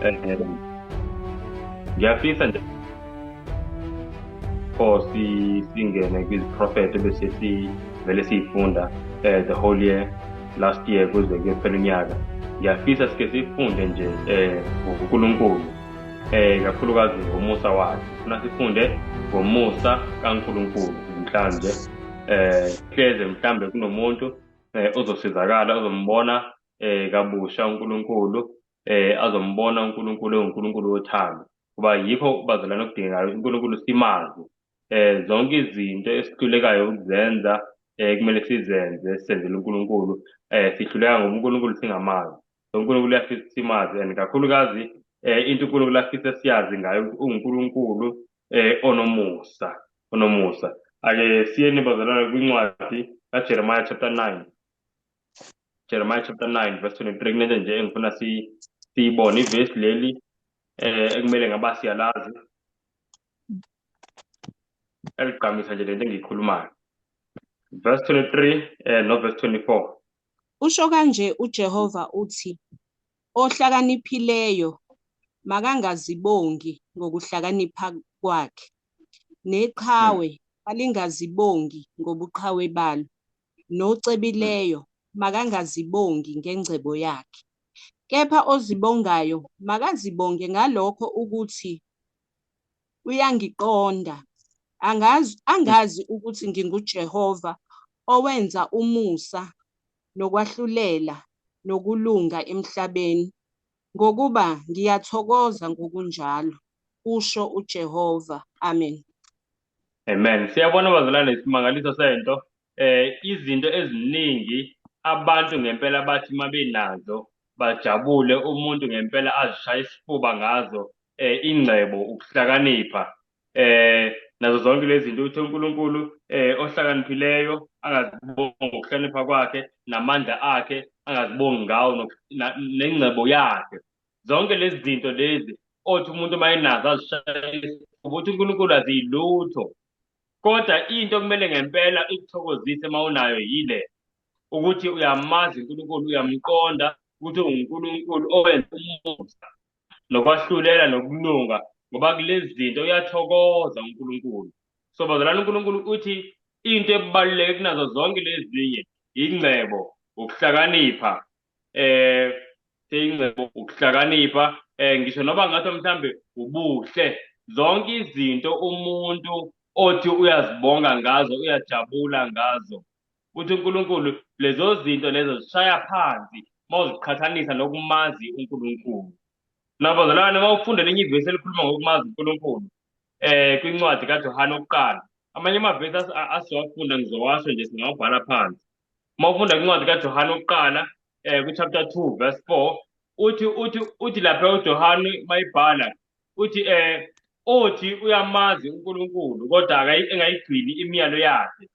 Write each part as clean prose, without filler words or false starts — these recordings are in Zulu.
Eh, ngiyafisa nje singene kwiziprofethi bese sivele siyifunda the whole year last year kuze kuyophela unyaka. Ngiyafisa sike sifunde nje ngoNkulunkulu kakhulukazi ngomusa wakhe. Funa sifunde ngomusa kaNkulunkulu namhlanje. Hleze mhlambe kunomuntu ozosizakala ozombona kabusha uNkulunkulu azombona uNkulunkulu onguNkulunkulu wothando. Kuba yikho bazalwane okudingekayo ukuthi uNkulunkulu simazi. Zonke izinto esihlulekayo ukuzenza kumele sizenze senzele uNkulunkulu. Sihluleka ngoba uNkulunkulu singamazi. So uNkulunkulu uyafisa ukuthi simazi, and kakhulukazi into uNkulunkulu afisa siyazi ngayo ukuthi uNkulunkulu onomusa. Ake siyeni bazalwane kwincwadi kaJeremiah chapter 9. Jeremiah chapter 9 verse 23 kunento nje engifuna siyibone ivesi leli ekumele ngaba siyalazi eligqamisa nje lento engiyikhulumayo. Verse 23 no verse 24. Usho kanje uJehova uthi, ohlakaniphileyo makangazibongi ngokuhlakanipha kwakhe, neqhawe malingazibongi ngobuqhawe balo, nocebileyo makangazibongi ngengcebo yakhe. Kepha ozibongayo makazibonge ngalokho ukuthi uyangiqonda, angazi ukuthi nginguJehova owenza umusa nokwahlulela nokulunga emhlabeni, ngokuba ngiyathokoza ngokunjalo, usho uJehova. Amen. Amen. Siyabona bazalwane isimangaliso sento izinto eziningi abantu ngempela bathi mabenazo bajabule, umuntu ngempela azishaya isifuba ngazo, ingcebo, ukuhlakanipha, nazo zonke lezi zinto ukuthi uNkulunkulu ohlakaniphileyo angazibongi ngokuhlakanipha kwakhe, namandla akhe angazibongi ngawo, nengcebo yakhe. Zonke lezi zinto lezi othi umuntu mayenazo azishaya isifuba, uthi uNkulunkulu aziyilutho. Kodwa into kumele ngempela ikuthokozise mawunayo yile ukuthi uyamazi uNkulunkulu, uyamqonda ukuthi uNkulunkulu owenza umusa nokwahlulela nokulunga, ngoba kulezi zinto uyathokoza uNkulunkulu. So bazalwane, uNkulunkulu uthi into ebaluleke kunazo zonke lezi zinye ingcebo, ukuhlakanipha, ukuhlakanipha, ngisho noba ngathi mhlambe ubuhle, zonke izinto umuntu othi uyazibonga ngazo, uyajabula ngazo, uthi uNkulunkulu lezo zinto lezo zishaya phansi mawuziqhathanisa nokumazi uNkulunkulu. Nabazalwane, mawufunda lenye ivesi elikhuluma ngokumazi uNkulunkulu kwincwadi kaJohane wokuqala, amanye amavesi asiwafunda ngizowasho nje, singawabhala phansi. Mawufunda kwincwadi kaJohane wokuqala kwi-chapter 2 verse 4, uthi lapha uJohane mayibhala uthi othi uyamazi uNkulunkulu kodwa engayigcini imiyalo yakhe,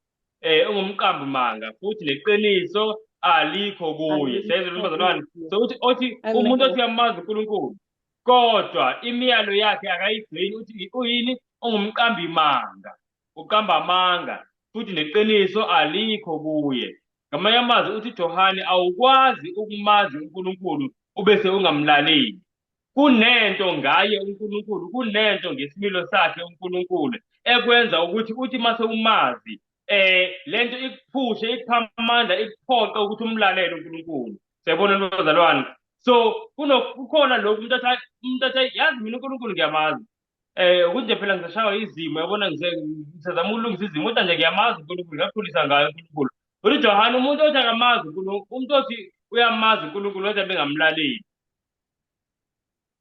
ungumqambi manga futhi neqiniso alikho kuye. Siyezwa bazalwane? So uthi umuntu othi uyamazi uNkulunkulu kodwa imiyalo yakhe akayigcini, uthi uyini? Ungumqambi manga, uqamba amanga futhi neqiniso alikho kuye. Ngamanye amazwi uthi Johane, awukwazi ukumazi uNkulunkulu ubese ungamlaleli. Kunento ngaye uNkulunkulu, kunento ngesimilo sakhe uNkulunkulu ekwenza ukuthi uthi mase umazi lento ikuphushe, ikupha amandla, ikuphoqe ukuthi umlalele uNkulunkulu. Siyabona bazalwane? So kukhona lokhu umuntu athi yazi mina uNkulunkulu ngiyamazi, ukuthi nje phela ngizashaywa izimo, yabona, ngisazama ukulungisa izimo, kodwa nje ngiyamazi uNkulunkulu, ngakhulisa ngayo uNkulunkulu. Uthi Johane, umuntu othi akamazi uNkulunkulu, umuntu othi uyamazi uNkulunkulu kodwa bengamlaleli,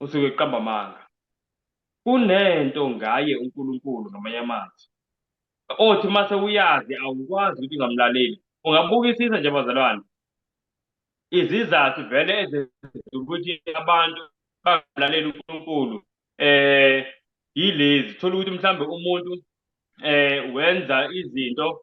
usuke eqamba amanga. Kunento ngaye uNkulunkulu, ngamanye amazwi, othi mase uyazi awukwazi ukuthi ungamlaleli. Ungabukisisa nje bazalwane, izizathu vele ezenza ukuthi abantu bangamlaleli uNkulunkulu yilezi. Thola ukuthi mhlambe umuntu wenza izinto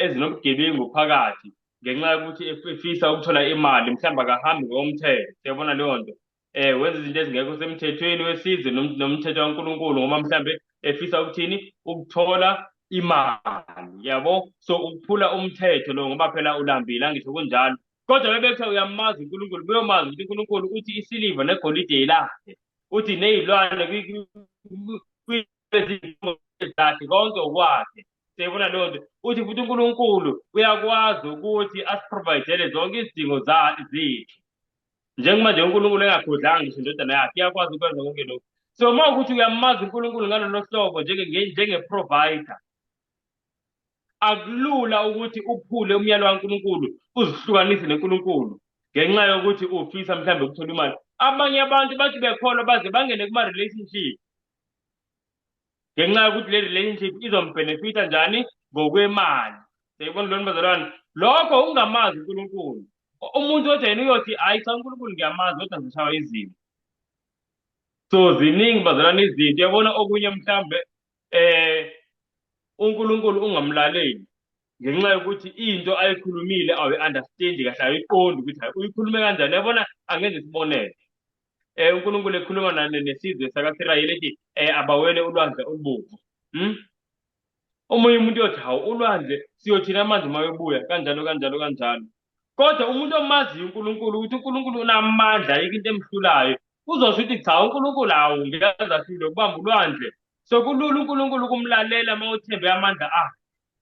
ezinobugebengu phakathi ngenxa yokuthi efisa ukuthola imali, mhlawumbe akahambi ngokomthetho. Siyabona leyo nto. Wenza izinto ezingekho semthethweni wesizwe nomthetho kaNkulunkulu, ngoba mhlambe efisa ukuthini? Ukuthola imali, yabo. So ukuphula umthetho lo, ngoba phela ulambile, angisho kunjalo. Kodwa bebekuthiwa uyamazi uNkulunkulu, beyomazi ukuthi uNkulunkulu uthi isiliva negolide yelakhe, uthi ney'lwane zakhe konke ukwakhe. Siyayibona leyo nto, uthi futhi uNkulunkulu uyakwazi ukuthi asiprovayidele zonke izidingo zethu. Njengoba nje uNkulunkulu engakhodlanga ngisho indodana yakhe, iyakwazi ukwenza konke lokhu. So uma ukuthi uyamazi uNkulunkulu ngalolo hlobo njenge-provider, akulula ukuthi uphule umyalo kaNkulunkulu uzihlukanise neNkulunkulu ngenxa yokuthi ufisa mhlawumbe ukuthola imali. Abanye abantu bathi bekholwa baze bangene kuma-relationship ngenxa yokuthi le relationship izombhenefitha njani ngokwemali. Siyayibona lona bazalwane, lokho ungamazi uNkulunkulu. Umuntu othi yena uyothi hayi cha uNkulunkulu ngiyamazi kodwa ngishaywa izimo. So ziningi bazalwane izinto, yabona okunye mhlawumbe uNkulunkulu ungamlaleli ngenxa yokuthi into ayikhulumile awu-understand kahle, ayiqondi ukuthi hayi uyikhulume kanjani. Yabona angenze isibonelo. uNkulunkulu ekhuluma nesizwe sakaSirayeli ethi abawele ulwandle olubomvu. Omunye umuntu uyothi hawu ulwandle siyothina amanzi uma yobuya kanjalo kanjalo kanjalo. Kodwa umuntu omaziyo uNkulunkulu ukuthi uNkulunkulu unamandla, ayikho into emhlulayo, uzosho ukuthi cha uNkulunkulu hawu ngeke ahlule ukubamba ulwandle. So kulula uNkulunkulu ukumlalela uma uthembe amandla akhe.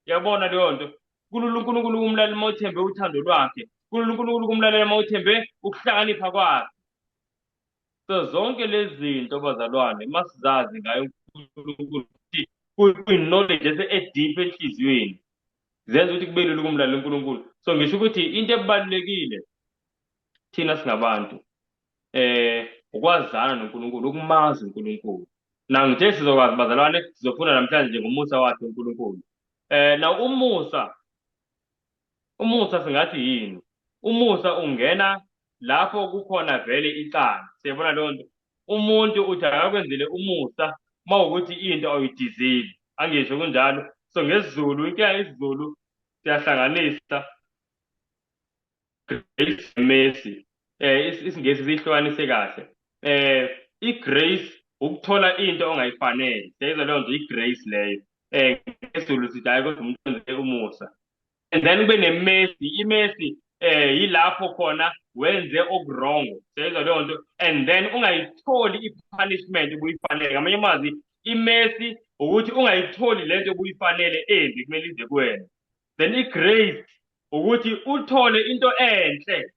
Yabona leyo nto, kulula uNkulunkulu ukumlalela uma uthembe uthando lwakhe, kulula uNkulunkulu ukumlalela uma uthembe ukuhlakanipha kwakhe. So zonke lezi zinto bazalwane masizazi ngayo uNkulunkulu ukuthi kuyi-knowledge e-deep enhliziyweni, zenza ukuthi kube lula ukumlalela uNkulunkulu. So ngisho ukuthi into ebalulekile thina singabantu ukwazana noNkulunkulu, ukumazi uNkulunkulu. Ngithe sizokwazi bazalwane, sizofunda namhlanje ngomusa wakhe uNkulunkulu. Now umusa singathi yini? Umusa ungena lapho kukhona vele icala. Siyabona leyo nto, umuntu uthi akakwenzele umusa uma ukuthi into awuyidizili, angisho kunjalo. So ngesiZulu, inkinga yesiZulu siyahlanganisa grace mercy, isiNgisi sihlukanise kahle. I-grace ukuthola into ongayifanele, siyayizwa leyo nto, i-grace leyo. ngesiZulu sithi hayi kodwa umuntu wenze umusa. And then kube ne-mercy. I-mercy yilapho khona wenze okurongo, siyayizwa leyo nto, and then ungayitholi i-punishment obuyifanele. Ngamanye amazwi, i-mercy ukuthi ungayitholi lento obuyifanele embi kumele ize kuwena. Then i-grace ukuthi uthole into enhle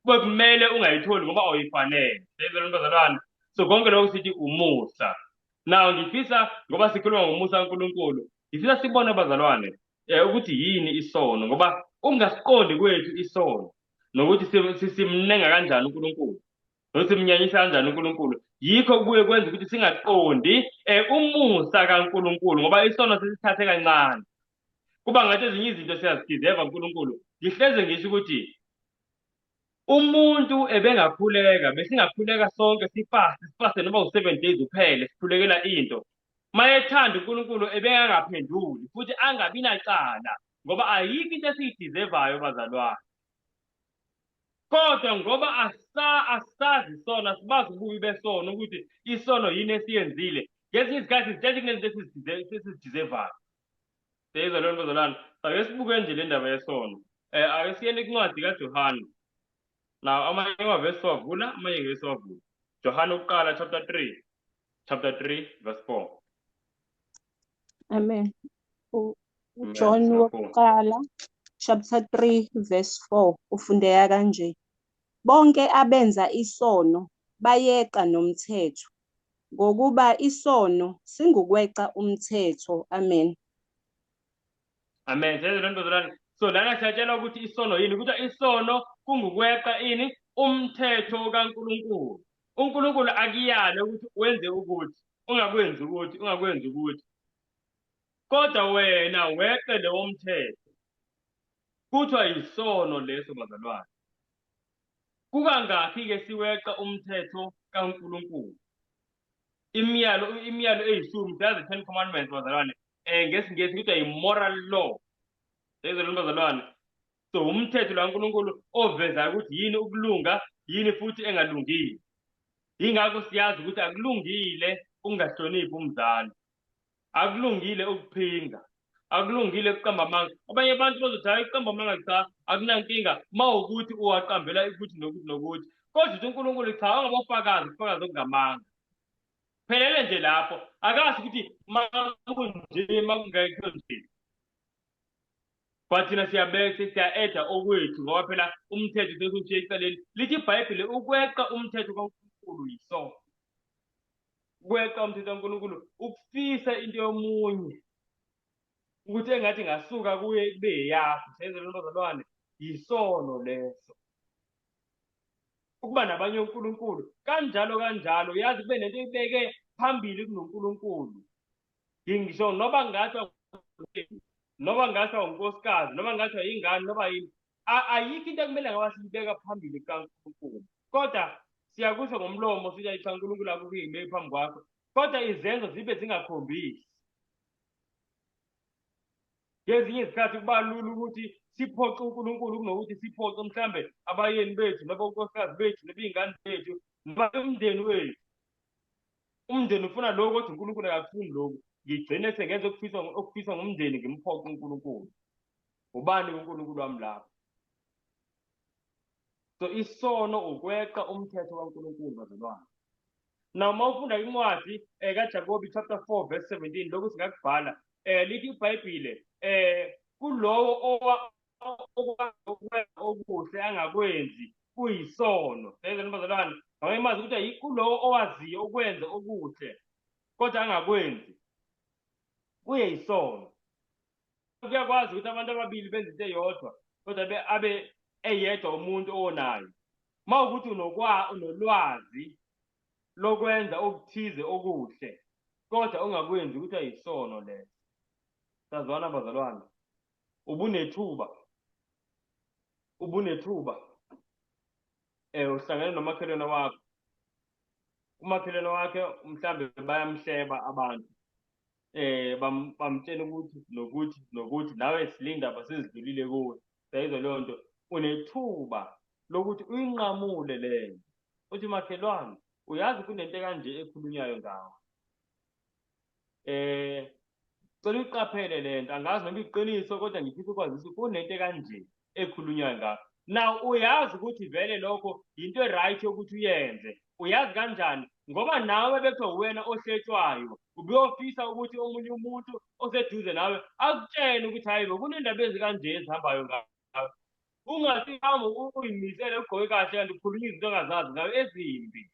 kube kumele ungayitholi ngoba awuyifanele. Siyayizwa lona bazalwane. So konke lokho sithi umusa. Now ngifisa ngoba sikhuluma ngomusa kaNkulunkulu, ngifisa sibone bazalwane ukuthi yini isono, ngoba ungasiqondi kwethu isono nokuthi simnenga kanjani uNkulunkulu nokuthi simnyanyisa kanjani uNkulunkulu, yikho kubuye kwenza ukuthi singaqondi umusa kaNkulunkulu, ngoba isono sesithathe kancane. Kuba ngathi ezinye izinto siyazidizeva uNkulunkulu. Ngihleze ngisho ukuthi umuntu ebengakhuleka, besingakhuleka sonke sifaste noma u-7 days uphele sikhulekela into. Mayethanda uNkulunkulu ebengangaphenduli futhi angabi nacala, ngoba ayikho into esiyidizevayo bazalwane. Kodwa ngoba asazi isono, asibazi ububi besono ukuthi isono yini esiyenzile, ngezinye izikhathi sithethe kunezinto esizidizevayo. Siyayizwa leyo nto bazalwane. Ake sibuke nje le ndaba yesono. Ake siyele kuncwadi kaJohane. Now amanye amavesi siwavula, amanye ngeke siwavule. Johane ukuqala chapter 3 verse 4. Amen. John wokuqala chapter 3 verse 4 ufundeka kanje. Bonke abenza isono bayeqa nomthetho, ngokuba isono singukweqa umthetho. Amen. Amen. So lana siyatshela ukuthi isono yini? Ukuthi isono kungukweqa ini? Umthetho kaNkulunkulu. uNkulunkulu akuyale ukuthi wenze ukuthi, ungakwenzi ukuthi. Kodwa wena weqe lewo mthetho. Kuthiwa yisono leso bazalwane. Kukangakhi-ke siweqa umthetho kaNkulunkulu? Imiyalo eyishumi, siyazi i-10 commandments bazalwane. NgesiNgisi kuthiwa yi-moral law. Siyayizwa lona bazalwane. So umthetho kaNkulunkulu ovezayo ukuthi yini ukulunga, yini futhi engalungile. Yingakho siyazi ukuthi akulungile ungahloniphi umzali, akulungile ukuphinga, akulungile ukuqamba amanga. Abanye abantu bazothi hayi ukuqamba amanga cha akunankinga uma ukuthi uwaqambela ukuthi nokuthi. Kodwa uthi uNkulunkulu cha ungabofakazi okungamanga. phelele nje lapho, akazi ukuthi makunje makungekho nje. But thina siyabeka siya-eda okwethu ngoba phela umthetho sesushiye eceleni. Lithi iBhayibheli ukweqa umthetho kaNkulunkulu yisono. Ukweqa umthetho kaNkulunkulu ukufisa into yomunye ukuthi engathi ngasuka kuye kube yakho. Senzele bazalwane, yisono leso. Ukuba nabanye uNkulunkulu kanjalo yazi kube nento ibeke phambili kunoNkulunkulu. Ngisho noba ngathiwa unkosikazi, noma ngathiwa yingane, noba yini, ayikho into ekumele ngaba siyibeka phambili kaNkulunkulu. Kodwa siyakusho ngomlomo sithi cha, uNkulunkulu akukho engibeke phambi kwakho, kodwa izenzo zibe zingakhombisi. Ngezinye izikhathi kuba lula ukuthi siphoxe uNkulunkulu kunokuthi siphoxe mhlambe abayeni bethu, noma unkosikazi bethu, noma iy'ngane zethu, noma umndeni wethu. Umndeni ufuna lokhu, kodwa uNkulunkulu akakufuni lokhu. Ngigcine sengenza okufiswa ngumndeni, ngimphoxe uNkulunkulu. Ubani uNkulunkulu wami lapho? So isono ukweqa umthetho kaNkulunkulu, bazalwane. Now mawufunda incwadi kaJakobe chapter 4 verse 17, lokhu singakubhala. Lithi iBhayibhile kulowo okuhle angakwenzi kuyisono. Senzeni bazalwane, ngamazi ukuthi kulowo owaziyo ukwenza okuhle kodwa angakwenzi kuyisono. Kuyakwazi ukuthi abantu ababili benze into eyodwa kodwa abe eyedwa umuntu onayo. Mawukuthi unolwazi lokwenza okuthize okuhle kodwa ungakwenzi ukuthi ayisono leso. Sazwana bazalwane, ubunethuba uhlangane nomakhelwane wakho. Umakhelwane wakhe mhlambe bayamhleba abantu, bamtshela ukuthi nokuthi nawe silindaba sezidlulile kuwe. Sayizwa leyo nto, unethuba lokuthi uyinqamule leyo. Uthi makhelwane, uyazi kunento kanje ekhulunywayo ngawe. Cela uyiqaphele le nto, angazi noma iqiniso kodwa ngifisa ukwazisa kunento kanje ekhulunywayo ngawe. Now uyazi ukuthi vele lokho into e-right yokuthi uyenze. Uyazi kanjani? Ngoba nawe bekuthiwa wena ohletshwayo ubuyofisa ukuthi omunye umuntu oseduze nawe akutshele ukuthi hayi kunendaba ezikanje ezihambayo ngawe. Ungathi hamba uyimisele ugqoke kahle kanti ukhulunywa izinto ongazazi ngawe ezimbi.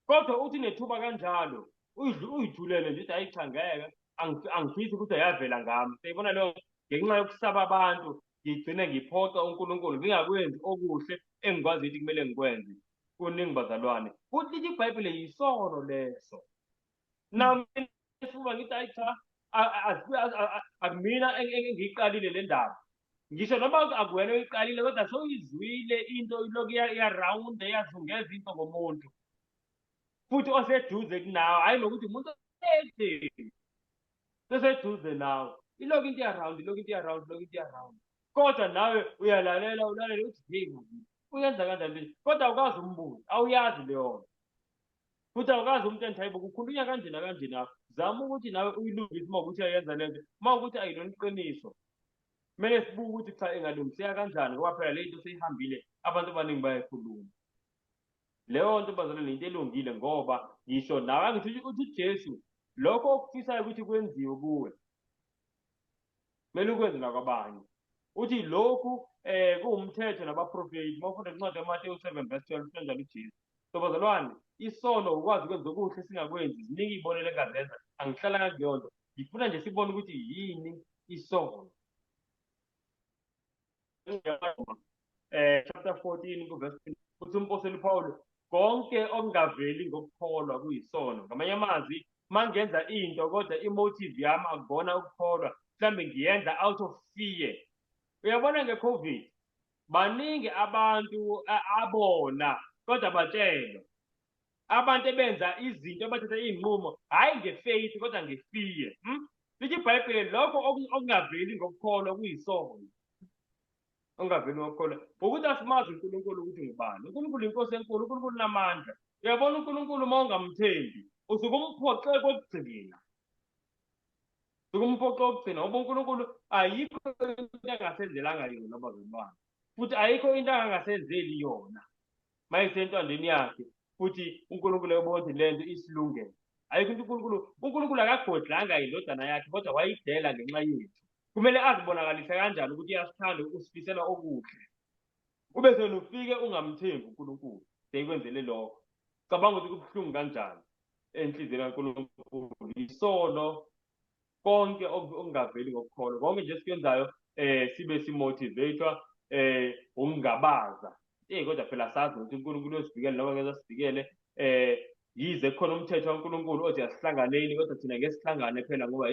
Kodwa uthi nethuba kanjalo uyithulele nje, uthi hayi cha ngeke, angifisi ukuthi ayavela ngami. Siyibona leyo ngenxa yokusaba abantu ngigcine ngiphoxa uNkulunkulu ngingakwenzi okuhle engikwazi ukuthi kumele ngikwenze. Kuningi bazalwane, futhi lithi iBhayibhile yisono leso. Nami efuba ngithi hayi cha, akumina engiyiqalile le ndaba. Ngisho noma akuwena oyiqalile kodwa sewuyizwile into ilokhu iyarawunda iyazungeza into ngomuntu futhi oseduze kunawe, hhayi nokuthi umuntu seseduze nawe. Ilokhu into iyarawunda, kodwa nawe uyalalela uthi hey, uyenza kanjani, kodwa awukazi umbuzo, awuyazi leyo nto. Futhi awukazi umuntu enthi hayi kukhulunywa kanje nakanje nawe. Zama ukuthi nawe uyilungise uma ukuthi uyayenza le nto. Uma ukuthi ayilona iqiniso, kumele sibuke ukuthi cha engalungiseka kanjani, ngoba phela le nto seyihambile, abantu abaningi bayayikhuluma. Leyo nto bazalwane into elungile, ngoba ngisho nawe angithi uthi uJesu lokho okufisayo ukuthi kwenziwe kuwe kumele ukwenze nakwabanye. Uthi lokhu kuwumthetho nabaprofeti. Mawufunda incwadi yaMateyu 7 verse 12 kanjalo uJesu. So bazalwane, isono ukwazi ukwenza okuhle singakwenzi. Ziningi iy'bonelo engazenza, angihlalanga kuleyo nto. Ngifuna nje sibone ukuthi yini isono. Chapter 14 kuverse 20 uthi umpostoli uPawulu, konke okungaveli ngokukholwa kuyisono. Ngamanye amazwi, mangenza into kodwa imotive yami akubona ukukholwa, mhlambe ngiyenza out of fear. Uyabona nge-COVID baningi abantu abona kodwa batshelwa. Abantu ebenza izinto bathatha iy'nqumo hhayi nge-faith kodwa nge-fear. Lithi iBhayibhile lokho okungaveli ngokukholwa kuyisono. Okungaveli ngokukholwa ukuthi asimazi uNkulunkulu ukuthi ngubani. uNkulunkulu inkosi enkulu, uNkulunkulu unamandla. Uyabona uNkulunkulu uma ungamthembi usuke umphoxe kokugcina. Ngoba uNkulunkulu ayikho into engasenzelanga yona bazalwane, futhi ayikho into angasenzeli yona uma isentandeni yakhe. futhi uNkulunkulu ebona ukuthi le nto isilungele. Ayikho into uNkulunkulu akagodlanga indodana yakhe kodwa wayidela ngenxa yethu. Kumele azibonakalise kanjani ukuthi uyasithanda usifisela okuhle. Ube senufike ungamthembi uNkulunkulu seyikwenzele lokho. Cabanga ukuthi kubuhlungu kanjani enhliziyweni kaNkulunkulu. Isono konke okungaveli ngokukholwa. Konke nje esikwenzayo sibe simotivatwa ukungabaza. Kodwa phela sazi ukuthi uNkulunkulu uyosivikela noma ngeke asivikele. Yize khona umthetho kaNkulunkulu othi asihlanganeni kodwa thina ngeke sihlangane phela ngoba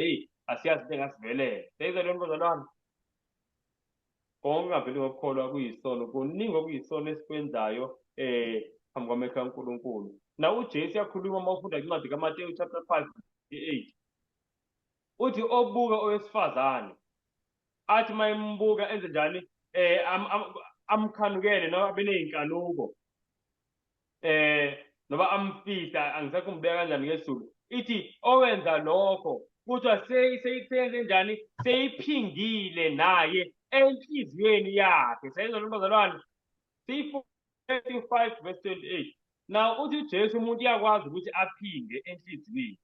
asiyazi into engasivelela. Seyizwa leyo bazalwane. Konke okungaveli ngokukholwa kuyisono. Kuningi okuyisono esikwenzayo phambi kwamehlo kaNkulunkulu. Na uJesu yakhuluma uma ufunda incwadi kaMateyu chapter 5:8. Uthi obuka owesifazane athi mayembuka enze njani amkhanukele noma abe ney'nkanuko noma amfisa angisekho umbeka kanjani ngesizulu. Ithi owenza lokho kuthiwa seyenze njani seyiphingile naye enhliziyweni yakhe. Seyizwa bazalwane. 5:28. Now uthi uJesu umuntu uyakwazi ukuthi aphinge enhliziyweni.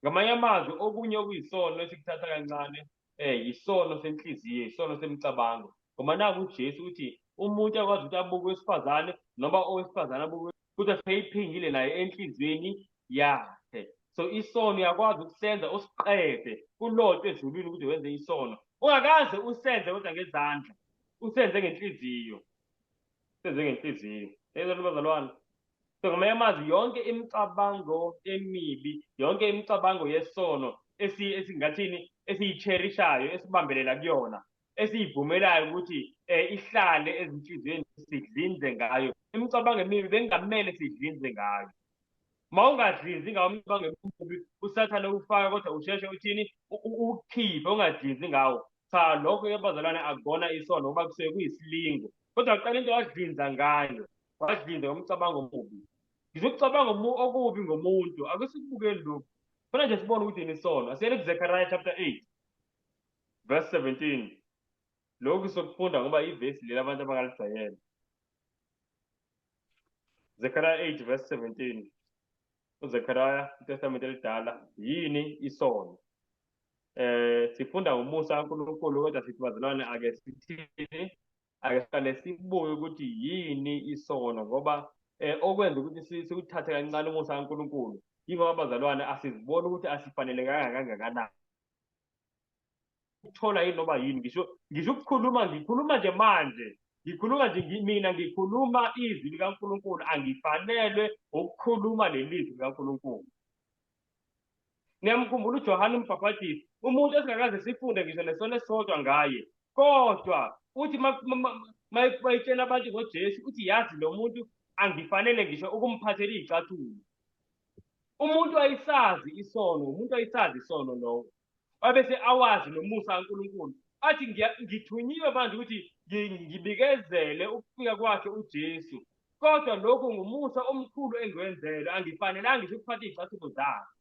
Ngamanye amazwi okunye okuyisono esikuthatha kancane yisono senhliziyo, isono semicabango. Ngoba naku uJesu uthi umuntu uyakwazi ukuthi abuke owesifazane noma owesifazane abuke kuthiwa seyiphingile naye enhliziyweni yakhe. So isono uyakwazi ukusenza usiqede kulotwe ezulwini ukuthi wenze isono. Ungakaze usenze kodwa ngezandla. Usenze ngenhliziyo. Usenze ngenhliziyo. Seyizwa bazalwane. So ngamanye amazwi yonke imicabango emibi, yonke imicabango yesono esingathini esiyicherishayo, esibambelela kuyona, esiyivumelayo ukuthi ihlale ezinhliziyweni sidlinze ngayo. Imicabango emibi bengamele sidlinze ngayo. Ma ungadlinzi ngawo imicabango emibi, usathane ufaka kodwa usheshe uthini ukhiphe ungadlinzi ngawo. Cha, lokho bazalwane akubona isono ngoba kusuke kuyisilingo. Kodwa qala into wadlinza ngayo, wadlinza ngomcabango omubi. Ngizokucabanga okubi ngomuntu akusikubukeli lokhu. Khona nje sibone ukuthi inisono. Asiyele kuZechariah chapter 8:17. Lokhu sokufunda ngoba ivesi leli abantu abangalijwayele. Zechariah 8:17. uZechariah iTestament elidala yini isono. Sifunda ngomusa kaNkulunkulu kodwa sithi bazalwane ake sithini ake siqale sibuke ukuthi yini isono ngoba okwenza ukuthi sikuthathe kancane umusa kaNkulunkulu yingoba bazalwane asizibona ukuthi asifanelekanga kangakanani. Ukuthola yini noba yini ngisho ngikhuluma nje manje mina ngikhuluma izwi likaNkulunkulu angifanelwe ukukhuluma lelizwi likaNkulunkulu. Ngiyamkhumbula uJohane uMbhaphatisi, umuntu esingakaze sifunde ngisho nesono esisodwa ngaye, kodwa uthi mayitshela abantu ngoJesu uthi yazi lo muntu angifanele ngisho ukumphathela iy'cathulo. Umuntu wayisazi isono lowo wabese awazi nomusa kaNkulunkulu. Athi ngithunyiwe manje ukuthi ngibikezele ukufika kwakhe uJesu, kodwa lokhu ngumusa omkhulu engiwenzele, angifanelanga ngisho ukuphatha iy'cathulo zakhe.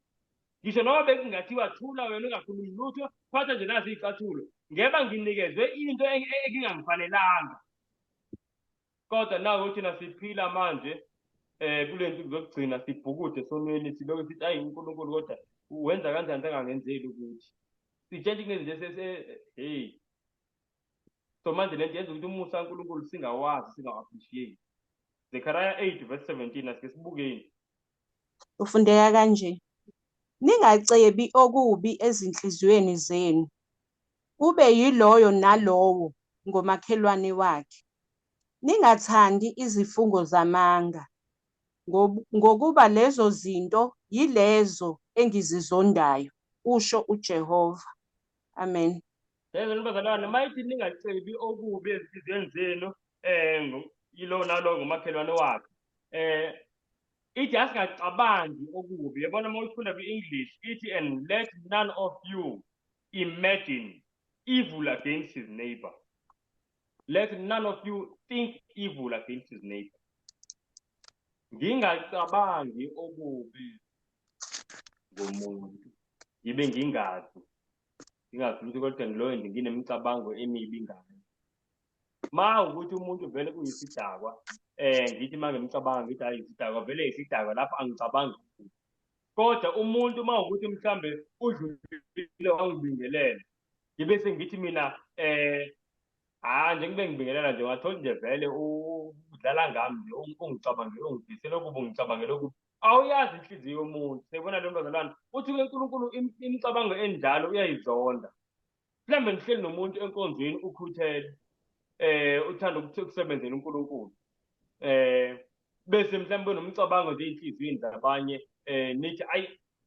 Ngisho noma bekungathiwa thula wena ungakhulumi lutho, phatha nje nazi iy'cathulo, ngeba nginikezwe into engingangifanelanga. Kodwa naku thina siphila manje kule nto zokugcina sibhukude esonweni, silokhu sithi ayi uNkulunkulu kodwa wenza kanjani engangenzeli ukuthi sitshentshe kunezinto so manje lento yenza ukuthi umusa kaNkulunkulu singawazi, singaw-appreciate. Zechariah 8:17 asike sibukeni. Ufundeka kanje. Ningacebi okubi ezinhliziyweni zenu, kube yiloyo nalowo ngomakhelwane wakhe. Ningathandi izifungo zamanga, ngokuba lezo zinto yilezo engizizondayo, usho uJehova. Amen. Yebo bazalwane, mayithi ningacebi okubi ezinhliziyweni zenu yilo nalo ngomakhelwane wakhe. Ithi asingacabangi okubi. Yabona uma uyifunda kwi-English ithi and let none of you imagine evil against his neighbor. Let none of you think evil against his neighbor. Ngingacabangi okubi ngomuntu, ngibe ngingazi ukuthi kodwa ngiloyo nginemicabango emibi ngayo. ma ukuthi umuntu vele kuyisidakwa ngithi uma ngimcabanga ngithi hayi isidakwa vele isidakwa lapho angicabangi kodwa umuntu uma ukuthi mhlambe udlulile wangibingelela ngibe sengithi mina njengobe ngibingelela nje wathola nje vele udlala ngami nje ungicabangele ungidisele okubi ungicabangele okubi awuyazi inhliziyo yomuntu sebona le mbazalwane uthi uNkulunkulu imicabango enjalo uyayizonda mhlambe nihleli nomuntu enkonzweni ukhuthele uthanda ukusebenzela uNkulunkulu bese mhlawumbe nomcabango nje ey'nhliziyweni zabanye nithi ayi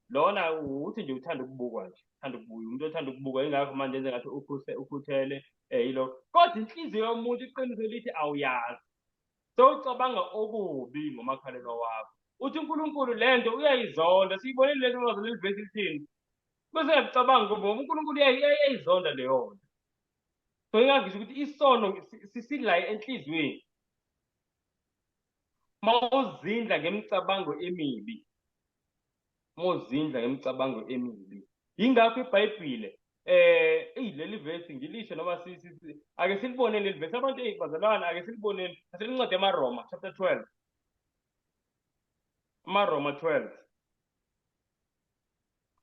lona uthi nje uthanda ukubukwa nje uthanda ukubuka umuntu othanda ukubukwa ingakho manje enze ngathi ukhuthele yilokho kodwa inhliziyo yomuntu iqiniso lithi awuyazi sewucabanga okubi ngomakhalelwa wakho uthi uNkulunkulu le nto uyayizonda siyibonile lento lwazo leli vesi lithini bese ngiyacabanga ngoba uNkulunkulu uyayizonda leyo nto so ingangisho ukuthi isono sisila enhliziyweni mawuzindla ngemicabango emibi yingakho iBhayibhile leli vesi ngilisho noma ake silibone leli vesi abantu bazalwane ake siliboneni aselincwadi yamaroma chapter 12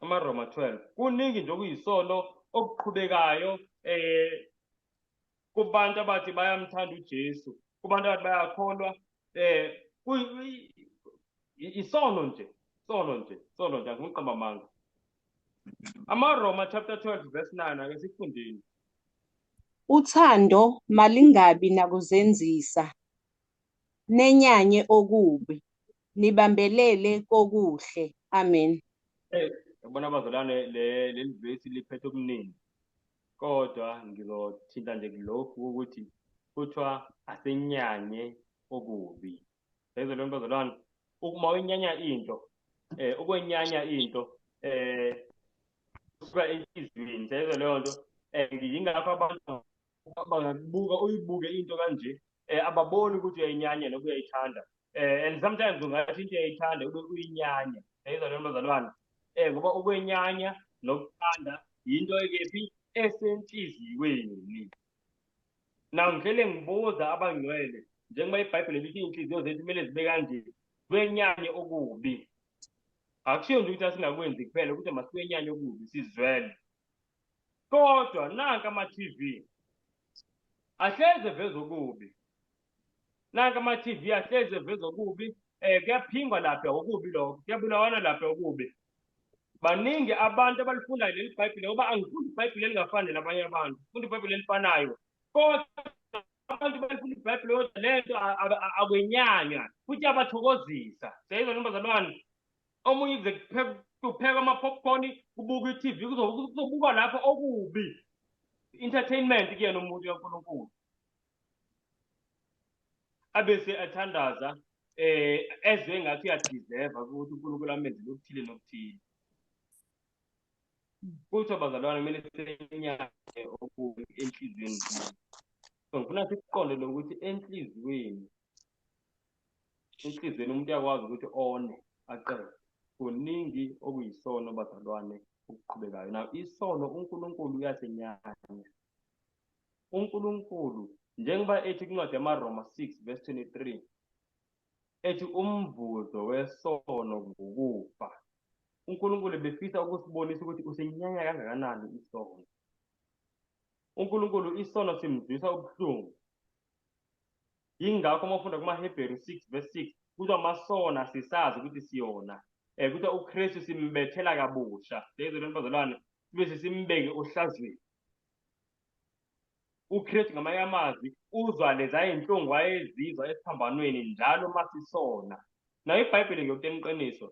amaroma 12 kuningi nje okuyisono okuqhubekayo kubantu abathi bayamthanda uJesu kubantu abathi bayakholwa isono nje angikuqamba amanga amaroma chapter 12 verse 9 ake sifundeni Uthando malingabi nakuzenzisa, nenyanye okubi, nibambelele kokuhle. Amen. yabona abazalwane leli vesi liphethe okuningi kodwa ngizothinta nje kulokhu ukuthi kuthiwa asenyanye okubi sezelo bazalwane uma uyinyanya into ukwenyanya into kusuka enhliziyweni sezelo leyo nto ngiyingakho abantu bangakubuka uyibuke into kanje ababoni ukuthi uyayinyanya noba uyayithanda and sometimes ungathi into uyayithanda ube uyinyanya sezelo bazalwane ngoba ukwenyanya nokuthanda yinto ekephi esenhliziyweni na ngihlele ngibuza abangcwele njengoba iBhayibheli lithi inhliziyo zethu kumele zibe kanje kwenyanye okubi akushiyo nje ukuthi asingakwenzi kuphela ukuthi masikwenyanye okubi sizwele kodwa nanka ama-TV ahleze eveza okubi nanka ama-TV ahleze eveza okubi kuyaphingwa lapha okubi lokho kuyabulawana lapha okubi baningi abantu abalifundayo leli Bhayibheli ngoba angifundi iBhayibheli elingafani nabanye abantu ngifunda iBhayibheli elifanayo kodwa abantu balifunda iBhayibheli kodwa lento akwenyanya futhi abathokozisa siyayizwa nombazalwane omunye kuze kuphekwa ama-popcorn kubuka i-TV kuzobukwa lapho okubi entertainment kuyena umuntu kaNkulunkulu abese athandaza ezwe ngathi uyadeserva ukuthi uNkulunkulu amenzele okuthile nokuthile kuthiwa bazalwane kumele senyanye okubi enhliziyweni zethu so ngifuna sikuqonde lokuthi enhliziyweni umuntu uyakwazi ukuthi one aqede kuningi okuyisono bazalwane okuqhubekayo na isono uNkulunkulu uyasenyanya uNkulunkulu njengoba ethi kwincwadi yamaroma 6 verse 23 ethi umvuzo wesono ngukufa uNkulunkulu befisa ukusibonisa ukuthi usenyanya kangakanani isono uNkulunkulu isono simzwisa ubuhlungu yingakho mawufunda kumaHebheru 6 verse 6 kuthiwa amasona sisazi ukuthi siyona kuthiwa uKristu simbethela kabusha sezelo bazalwane bese simbeke ohlazweni uKristu ngamanye amazwi uzwa leza inhlungu ayezizwa esiphambanweni njalo masisona nayo iBhayibheli ngiyokutshela iqiniso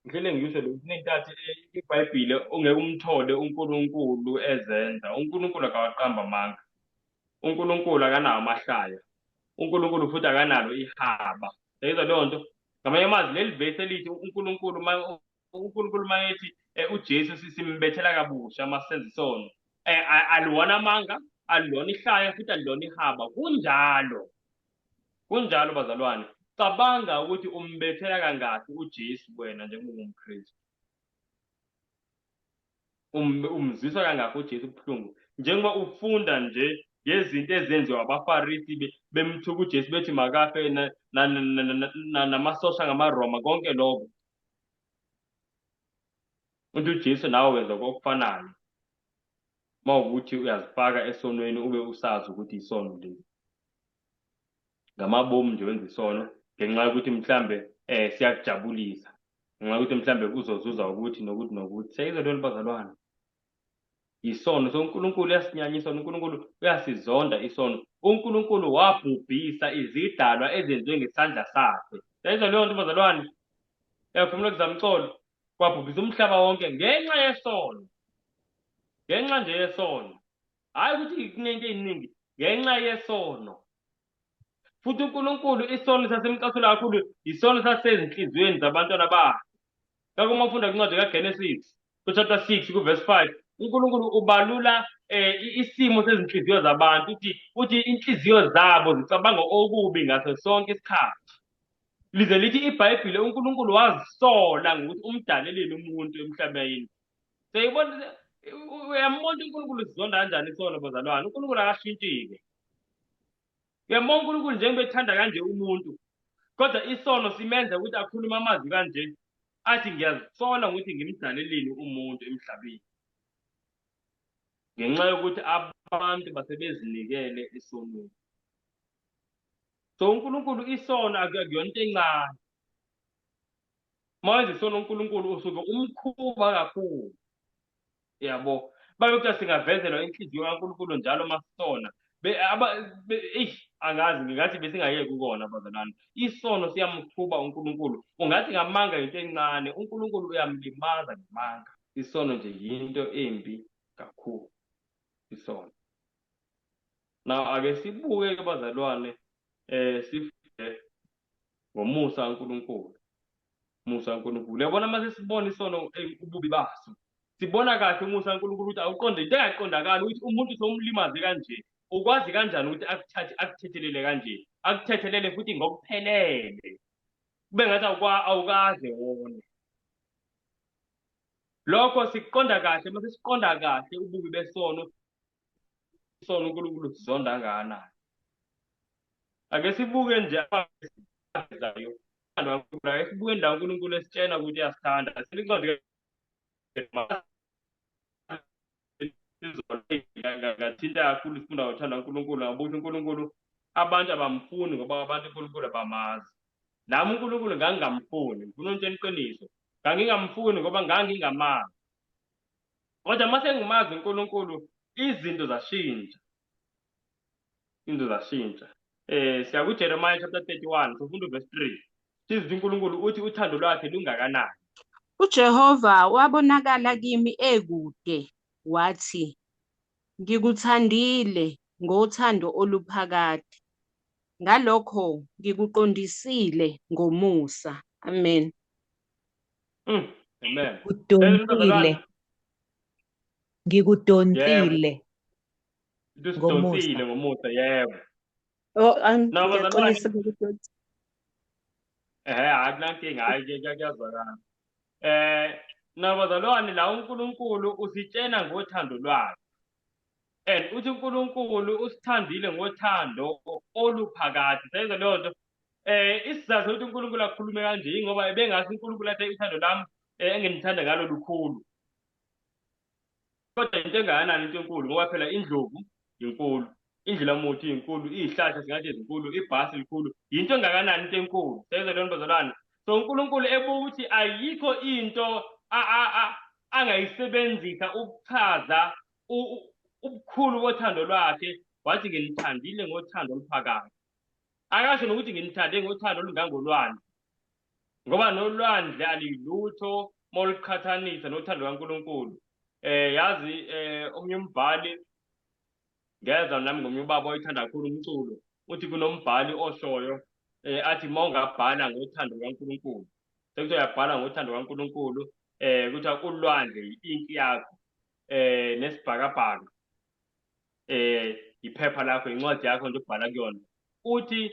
ngihlele ngisho kunenkathi iBhayibheli ungeke umthole uNkulunkulu ezenza uNkulunkulu akawaqamba amanga uNkulunkulu akanawo amahlaya uNkulunkulu futhi akanalo ihaba seyizwa leyo nto ngamanye amazwi leli vesi elithi uNkulunkulu mayethi uJesu simbethela kabusha masenza isono aliwona amanga alilona ihlaya futhi alilona ihaba kunjalo bazalwane cabanga ukuthi umbethela kangaki uJesu wena njengomKristu umzwisa kangaki uJesu ubuhlungu njengoba ufunda nje ngezinto ezenziwa abaFarisi bemthuka uJesu bethi makafe namasosha ngamaRoma konke lokho. Uthi uJesu nawe wenza okufanayo mawukuthi uyazifaka esonweni ube usazi ukuthi isono lesi. Ngamabomu nje wenza isono ngenxa yokuthi mhlambe siyakujabulisa, ngenxa yokuthi mhlambe uzozuza ukuthi nokuthi. Siyayizwa leyo bazalwane. Isono uNkulunkulu uyasinyanya isono, uNkulunkulu uyasizonda isono. uNkulunkulu wabhubhisa izidalwa ezenziwe ngesandla sakhe. Siyayizwa leyo nto bazalwane. Uyavumela kuzamcolo wabhubhisa umhlaba wonke ngenxa yesono. Ngenxa nje yesono. Hayi ukuthi kunento eziningi, ngenxa yesono. Futhi uNkulunkulu isono sasemcasula kakhulu, isono sasezinhliziyweni zabantwana bakhe. Ngakho uma ufunda kwincwadi kaGenesis chapter 6 verse 5, uNkulunkulu ubalula isimo sezinhliziyo zabantu, uthi inhliziyo zabo zicabanga okubi ngaso sonke isikhathi. Lize lithi iBhayibheli uNkulunkulu wazisola ngokuthi umdaleleni umuntu emhlabeni. Seyibona, uyambona uNkulunkulu sizonda kanjani isono bazalwane. uNkulunkulu akashintshi-ke. Uyambona uNkulunkulu njengoba ethanda kanje umuntu, kodwa isono simenza ukuthi akhulume amazwi kanje, athi ngiyazisola ngokuthi ngimdaleleni umuntu emhlabeni, ngenxa yokuthi abantu basebezinikele esonweni. So uNkulunkulu isono akuyona into encane. Manje isono uNkulunkulu usuke umkhuba kakhulu. Yabo, babekuthi singavezelwa inhliziyo kaNkulunkulu njalo masisona. Angazi ngingathi besingayeki ukona bazalwane. Isono siyamkhuba uNkulunkulu. Ungathi ngamanga into encane, uNkulunkulu uyamlimaza ngamanga. Isono nje yinto embi kakhulu. Isono. Now ake sibuke bazalwane sifunde ngomusa kaNkulunkulu. Musa kaNkulunkulu. Uyabona mase sibona isono ububi baso. Sibona kahle umusa kaNkulunkulu ukuthi awuqonde into engaqondakala ukuthi umuntu somlimaze kanje. Ukwazi kanjani ukuthi akuthethelele kanje? Akuthethelele futhi ngokuphelele. Kube ngathi awukaze wona. Lokho sikuqonda kahle mase siqonda kahle ububi besono. Isono uNkulunkulu sizonda kangakanani. Ake sibuke nje abazayo. Ake sibuke indawo uNkulunkulu esitshena ukuthi uyasithanda. Selincwadi ngathinta kakhulu sifunda ngothanda uNkulunkulu, ngabuthi uNkulunkulu abantu abamfuni ngoba abantu uNkulunkulu abamazi. Nami uNkulunkulu ngangingamfuni, ngifuna into eqiniso. Ngangingamfuni ngoba ngangingamazi. Kodwa mase ngimazi uNkulunkulu, izinto zashintsha. Izinto zashintsha. Siya kuJeremiah chapter 31, sifunda verse 3. Sithi uNkulunkulu uthi uthando lwakhe lungakanani. uJehova wabonakala kimi ekude, wathi, ngikuthandile ngothando oluphakade, ngalokho ngikuqondisile ngomusa. Amen. Amen. Ngikudonsile Ngikudonsile ngomusa, yebo. Ngiyaxolisa ngikudonsa. Akunankinga, hayi kuyazwakala. Nabazalwane, la uNkulunkulu usitshena ngothando lwakhe. And uthi uNkulunkulu usithandile ngothando oluphakade. Sayizwa leyo nto. Isizathu ukuthi uNkulunkulu akhulume kanje ngoba ebengasi uNkulunkulu athi uthando lami engithanda ngalo lukhulu. Kodwa into engakanani into enkulu ngoba phela indlovu inkulu, indlelamuthi inkulu, izihlahla singathi ezinkulu, ibhasi likhulu. Into engakanani into enkulu. Sayizwa leyo nto bazalwane. So uNkulunkulu ebuka ukuthi ayikho into angayisebenzisa ukuchaza ubukhulu bothando lwakhe, wathi nginithandile ngothando oluphakade. Akasho nokuthi nginithande ngothando olungangolwandle, ngoba nolwandle alilutho moluqhathanisa nothando kaNkulunkulu. Yazi omnye umbhali, ngeza nami ngomnye ubaba oyithanda kakhulu umculo, uthi kunombhali oshoyo athi mawungabhala ngothando kaNkulunkulu, sekuthi uyabhala ngothando kaNkulunkulu, kuthiwa ulwandle inki yakho, nesibhakabhaka iphepha lakho, incwadi yakho nje ubhala kuyona. Uthi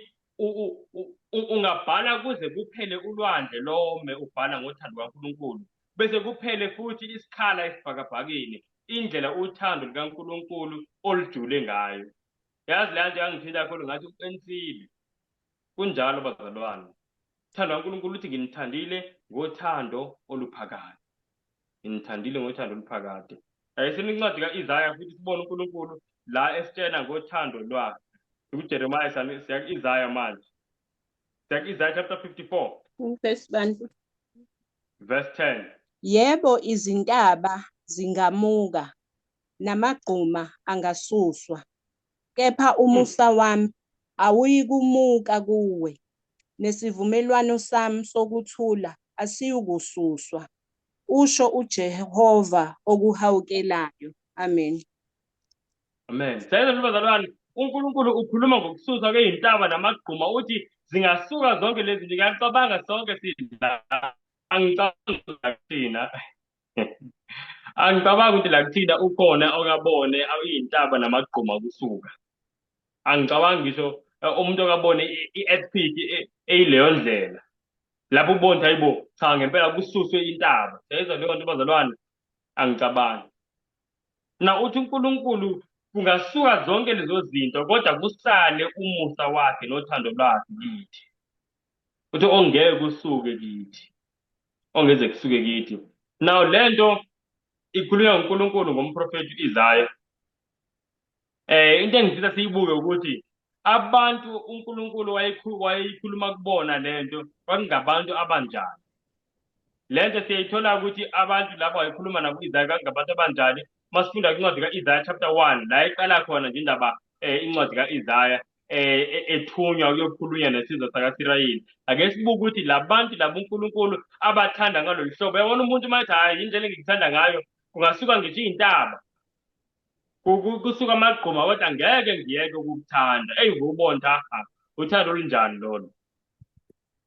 ungabhala kuze kuphele ulwandle lome ubhala ngothando kaNkulunkulu, bese kuphele futhi isikhala esibhakabhakeni, indlela uthando lukaNkulunkulu olujule ngayo. Yazi leya nto yangithinta kakhulu ngathi uqinisile. Kunjalo bazalwane. Uthando kaNkulunkulu uthi nginithandile ngothando oluphakade. Nginithandile ngothando oluphakade. Sinincwadi ka-Isaya futhi sibone uNkulunkulu la esitshela ngothando lwakhe. UJeremiah siya ku-Isaya manje. Siya ku-Isaya chapter 54, Verse 1. verse 10. Yebo, izintaba zingamuka namagquma angasuswa, kepha umusa wami awuyikumuka kuwe, nesivumelwano sami sokuthula asiyukususwa, usho uJehova okuhawukelayo. Amen. Amen. Siyezwa bazalwane, uNkulunkulu ukhuluma ngokususwa kwey'ntaba namagquma uthi zingasuka zonke lezi zinto. Ngiyacabanga sonke sidla. Angicabangi la kuthina. Angicabangi ukuthi la kuthina ukhona okabone iy'ntaba namagquma kusuka. Angicabangi ngisho umuntu okabone i-earthquake eyileyo ndlela. Lapho ubone ukuthi hayibo, cha ngempela kususwe intaba. Siyezwa leyo nto bazalwane? Angicabangi. Na uthi uNkulunkulu kungasuka zonke lezo zinto kodwa kusale umusa wakhe nothando lwakhe kithi. Uthi ongeke kusuke kithi. Ongeze kusuke kithi. Now le nto ikhulunywa nguNkulunkulu ngomprofethi u-Isaya. Into engifisa siyibuke ukuthi abantu uNkulunkulu wayeyikhuluma kubona le nto kwakungabantu abanjani. Le nto siyayithola ukuthi abantu labo wayekhuluma nabo u-Isaya kwakungabantu abanjani. Masifunda kwincwadi ka-Isaya chapter 1 la iqala khona nje indaba incwadi ka-Isaya ethunywa ukuyokhulunywa nesizwe sakwa-Israyeli. Ake sibuke ukuthi labantu labo uNkulunkulu abathanda ngalolu hlobo. Yabona umuntu uma ethi hayi indlela engikuthanda ngayo kungasuka ngisho iy'ntaba, kusuka amagquma kodwa ngeke ngiyeke ukukuthanda. Ngubona ukuthi aha, uthando olunjani lolo.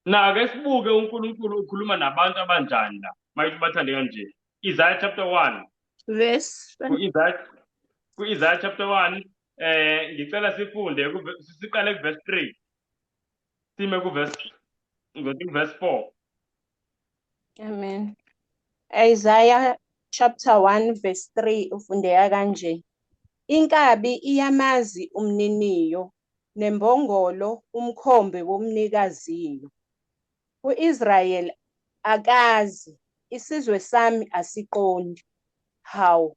Na-ke sibuke uNkulunkulu ukhuluma nabantu abanjani la mayithi bathande kanje. Isaiah chapter 1. Verse Ku-Isaiah chapter 1 ngicela sifunde siqale ku-verse 3 sime ku-verse 4. Amen. Isaiah chapter 1 verse 3 ufundeka kanje. Inkabi iyamazi umniniyo, nembongolo umkhombe womnikaziyo. U-Israyeli akazi, isizwe sami asiqondi. Hawu,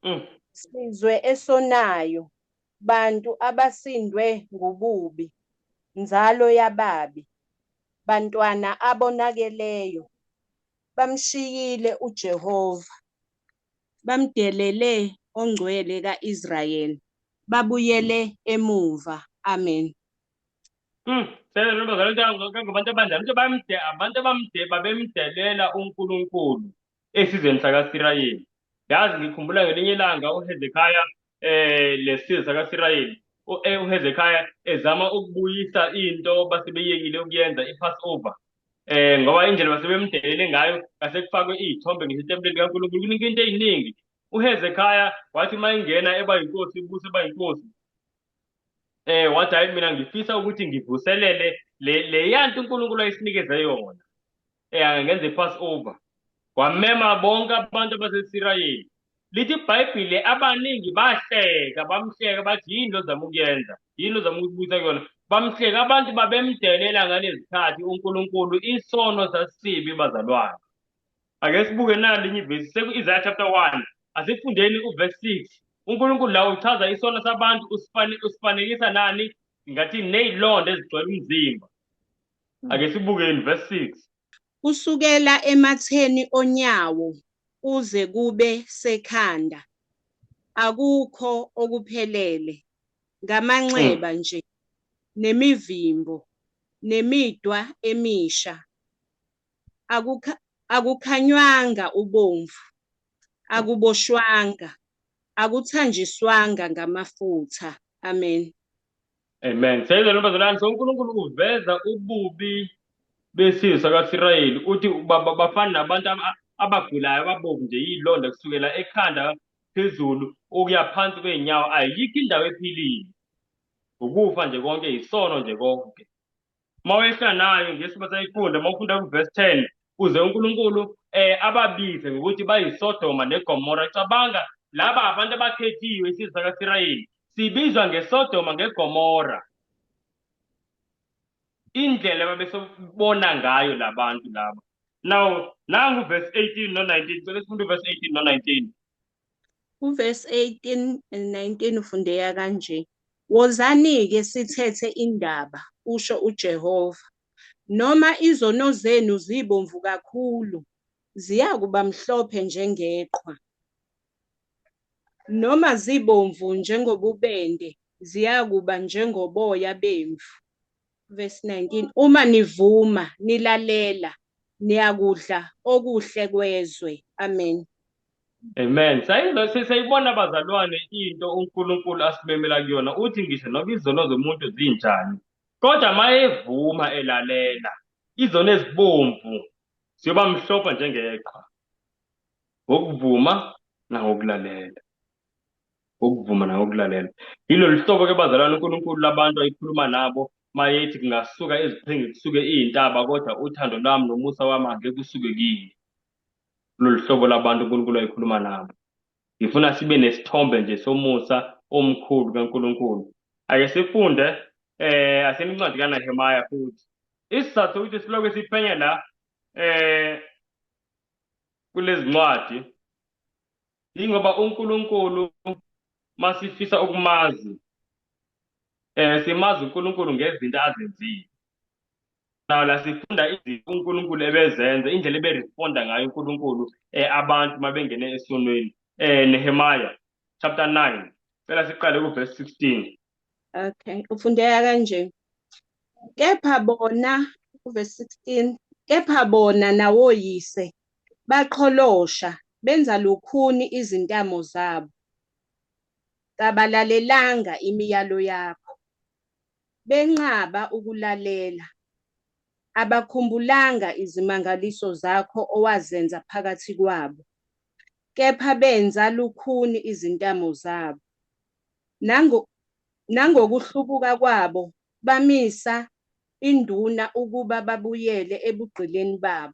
sizwe esonayo, bantu abasindwe ngububi, nzalo yababi, bantwana abonakeleyo, bamshiyile uJehova, bamdelele ongcwele ka-Israyeli, babuyele emuva. Amen. Kangabantu abanjani? Abantu babemdelela uNkulunkulu esizweni sakwa-Israyeli. Yazi ngikhumbula ngelinye ilanga uHezekhaya lesizwe sakwa-Israyeli uHezekhaya ezama ukubuyisa into basebeyekile ukuyenza i-Passover. Ngoba indlela basebemdelele ngayo ngase kufakwe iy'thombe ngisho etempeleni kaNkulunkulu kuningi into ey'ningi. uHezekhaya wathi uma ingena eba yinkosi ibuse eba yinkosi wathi hayi mina ngifisa ukuthi ngivuselele leya nto uNkulunkulu ayisinikeze yona ngenze i-Passover. Wamema bonke abantu base-Israyeli. Lithi iBhayibhile abaningi bahleka bamhleka bathi yini lo zama ukuyenza, yini lo zama ukubuyisa kuyona. Bamhleka abantu babemdelela ngalezi khathi uNkulunkulu isono sasibi bazalwane. Ake sibuke nalinye ivesi seku-Isaiah chapter 1 asifundeni uverse 6. uNkulunkulu la uchaza isono sabantu usifanekisa nani? Ngathi ney'londa ezigcwele umzimba. Ake sibukeni verse 6. Kusukela ematheni onyawo kuze kube sekhanda, akukho okuphelele, ngamanxeba nje, nemivimbo, nemidwa emisha. Akukhanywanga ubomvu, akuboshwanga, akuthanjiswanga ngamafutha. Amen. Amen. Siyezwa lo bazalwane, uNkulunkulu uveza ububi besizwe sakwa-Israyeli uthi bafana nabantu abagulayo ababomvu nje iy'londa kusukela ekhanda phezulu ukuya phansi kwey'nyawo. Ayikho indawo ephilile, ukufa nje konke, isono nje konke. Uma wehla nayo ngesiba sayifunda, uma ufunda ku-verse 10 uze uNkulunkulu ababize ngokuthi bayisodoma negomora. Cabanga laba abantu abakhethiwe isizwe sakwa-Israyeli sibizwa ngeSodoma ngeGomora. Indlela ababesobona ngayo labantu laba. Now nangu verse 18 no-19. So let's move to verse 18 no-19. Uvesi 18 and 19 ufundeka kanje. Wozani-ke sithethe indaba, usho uJehova. Noma izono zenu zibomvu kakhulu, ziyakuba mhlophe njengeqhwa. Noma zibomvu njengobubende, ziyakuba njengoboya bemvu. Verse 19. Uma nivuma, nilalela, niyakudla okuhle kwezwe. Amen. Amen. Sayibona bazalwane into uNkulunkulu asimemela kuyona. Uthi ngisho noba izono zomuntu zinjani, kodwa mayevuma elalela, izono ezibomvu siyoba mhlophe njengeqhwa. Ngokuvuma nangokulalela. Ngokuvuma nangokulalela. Yilo hlobo ke bazalwane uNkulunkulu labantu ayikhuluma nabo mayethi kungasuka eziqhingi kusuke iy'ntaba, kodwa uthando lwami nomusa wami angeke kusuke kini. Lolu hlobo labantu uNkulunkulu ayikhuluma nabo. Ngifuna sibe nesithombe nje somusa omkhulu kaNkulunkulu. Ake sifunde asemincwadi kaNehemiya futhi. Isizathu sokuthi siloke siphenya la kulezi ncwadi ingoba uNkulunkulu masifisa ukumazi simazi uNkulunkulu ngezinto azenzile. Naw la sifunda izinto uNkulunkulu ebezenza, indlela eberesponda ngayo uNkulunkulu abantu mabengene esonweni. Nehemiah chapter 9. Cela siqale kuverse 16. Okay, ufundeka kanje. Kepha bona, verse 16, kepha bona nawoyise baqholosha, benza lukhuni izintamo zabo. Kabalalelanga imiyalo yakho. Benqaba ukulalela. Abakhumbulanga izimangaliso zakho owazenza phakathi kwabo. Kepha benza lukhuni izintamo zabo. Nangokuhlubuka kwabo, bamisa induna ukuba babuyele ebugqilini babo.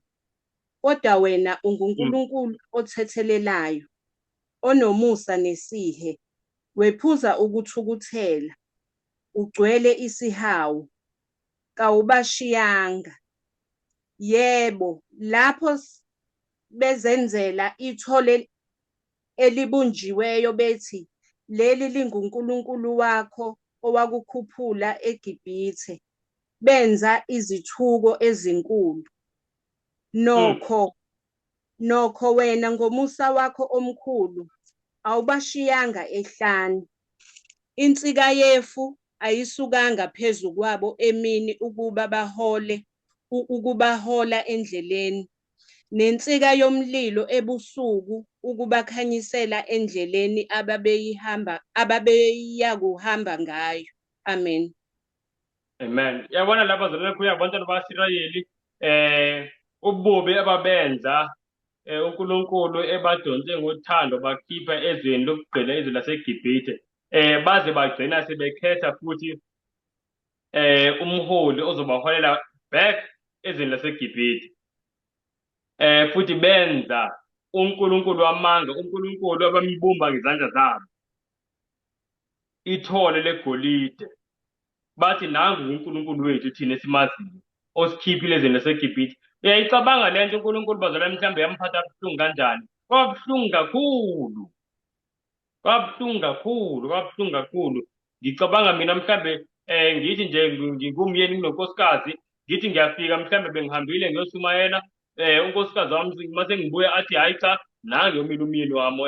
Kodwa wena unguNkulunkulu othethelelayo, onomusa nesihe, wephuza ukuthukuthela, ugcwele isihawu, kawubashiyanga. Yebo, lapho bezenzela ithole elibunjiweyo bethi, leli linguNkulunkulu wakho owakukhuphula eGibhithe. Benza izithuko ezinkulu. Nokho wena ngomusa wakho omkhulu awubashiyanga ehlane. Insika yefu ayisukanga phezu kwabo emini ukubahola endleleni, nensika yomlilo ebusuku ukubakhanyisela endleleni ababeyakuhamba ngayo. Amen. Amen. Yabona lapha bazalwane kuya abantwana bakaSirayeli ububi ababenza uNkulunkulu ebadonse ngothando bakhipha ezweni lokugqila izwe laseGibhithe. Baze bagcina sebekhetha futhi umholi ozobaholela back ezweni laseGibhithe. Futhi benza uNkulunkulu wamanga, uNkulunkulu abambumba ngezandla zabo, ithole legolide. Bathi nangu uNkulunkulu wethu thina esimaziyo osikhiphile ezweni laseGibhithe. Uyayicabanga le nto uNkulunkulu bazalwane mhlawumbe yamphatha kabuhlungu kanjani? Kwabuhlungu kakhulu. Kwabuhlungu kakhulu, kwabuhlungu kakhulu. Ngicabanga mina mhlawumbe ngithi nje ngingumyeni kunonkosikazi, ngithi ngiyafika mhlawumbe bengihambile ngiyoshumayela unkosikazi wami mase ngibuya athi hayi cha, nange mina umyeni wami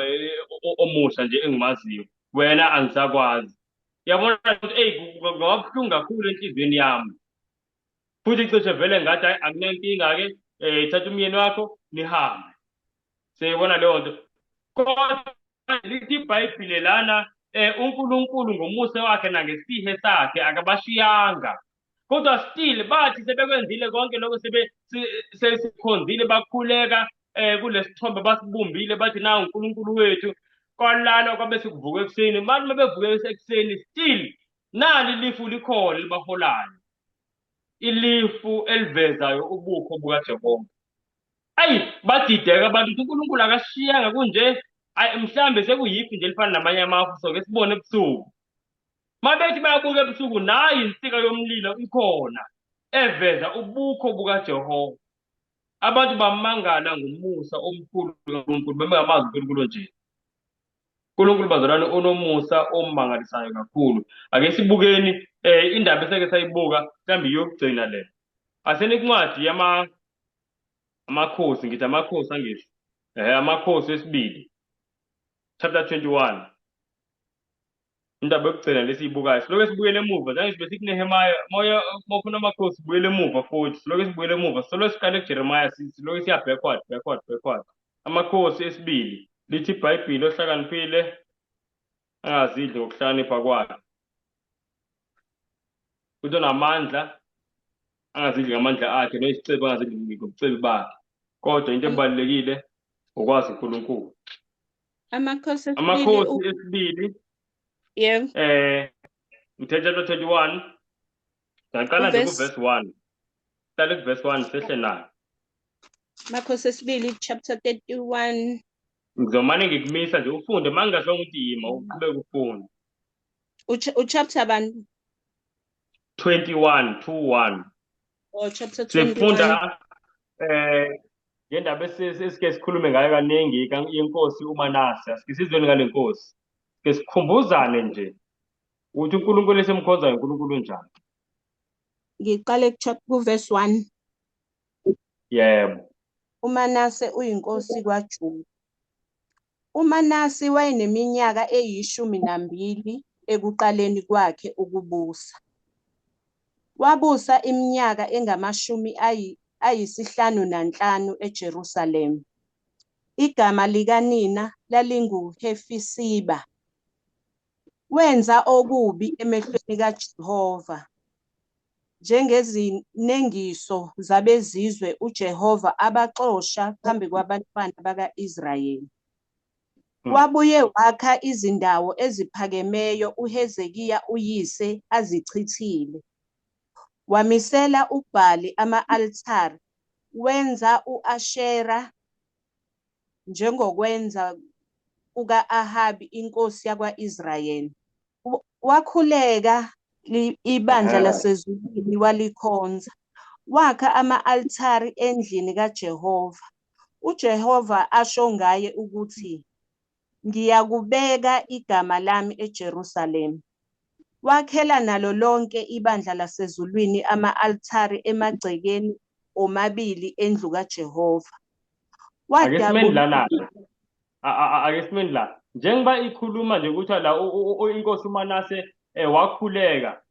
omusha nje engimaziyo, wena angisakwazi. Yabona ukuthi kwabuhlungu kakhulu enhliziyweni yami. Futhi cishe vele ngathi hayi akunenkinga-ke, thatha umyeni wakho nihambe. Siyibona leyo nto. Kodwa lithi iBhayibhile lana uNkulunkulu ngomusa wakhe nangesihe sakhe akabashiyanga. Kodwa still bathi sebekwenzile konke lokho, sesikhonzile bakhuleka kulesithombe basibumbile, bathi nawu uNkulunkulu wethu. Kwalala kwabe sikuvuka ekuseni, manje mabevuke ekuseni still nali ilifu likhona libaholayo, ilifu elivezayo ubukho bukaJehova. Ayi, badideka abantu ukuthi uNkulunkulu akashiyanga kunje. Mhlambe sekuyifu nje elifana namanye amafu, so ke sibone ebusuku. Mabethi bayabuka ebusuku nayo insika yomlilo ikhona eveza ubukho bukaJehova. Abantu bamangala ngomusa omkhulu kaNkulunkulu bengamazi uNkulunkulu nje. uNkulunkulu bazalwane unomusa omangalisayo kakhulu. Ake sibukeni indaba eseke sayibuka mhlawumbe iyokugcina le. Asenincwadi amakhosi ngithi amakhosi angisho. Amakhosi esibili chapter 21. Indaba yokugcina lesiyibukayo siloke sibuyele emuva zange sibe sithi Nehemaya moya mofuna amakhosi sibuyele emuva futhi siloke sibuyele emuva siloke siqale kuJeremiah siloke siya backward. Amakhosi esibili lithi iBhayibhili ohlakaniphile angazidli ngokuhlakanipha kwakhe futhi onamandla angazidli ngamandla akhe noyisicebi angazidli ngobucebi bakhe kodwa into ebalulekile ukwazi uNkulunkulu. Amakhosi esibili yebo chapter 21 ngaqala nje kuverse 1 siqale kuverse 1 sehle nayo. Amakhosi esibili chapter 31 ngizomane ngikumisa nje ufunde mangingasho ukuthi yima uqhubeka ufunda. uchapter bani? 21 Oh, chapter 21 sifunda ngendaba esike sikhulume ngayo kaningi yenkosi uManase. Asike sizweni ngale nkosi ke sikhumbuzane nje ukuthi uNkulunkulu esemkhonzayo uNkulunkulu njani. Ngiqale kuverse 1. Yebo. uManase uyinkosi kwaJuda. uManase wayeneminyaka 12 ekuqaleni kwakhe ukubusa. Wabusa iminyaka engu-55 eJerusalema. Igama likaNina lalinguHefisiba. Wenza okubi emehlweni kaJehova, njengezinengiso zabezizwe uJehova abaxosha phambi kwabantwana baka-Israyeli. Wabuye wakha izindawo eziphakemeyo uHezekiya uyise azichithile. Wamisela uBhali ama-alithare, wenza u-Ashera njengokwenza kuka-Ahabi inkosi yakwa-Israyeli. Wakhuleka ibandla lasezulwini walikhonza. Wakha ama-alithare endlini kaJehova. uJehova asho ngaye ukuthi, ngiyakubeka igama lami eJerusalema. Wakhela nalo lonke ibandla lasezulwini ama-alithare emagcekeni omabili endlu kaJehova. Ake simeni la njengoba ikhuluma nje ukuthi la inkosi uManase wakhuleka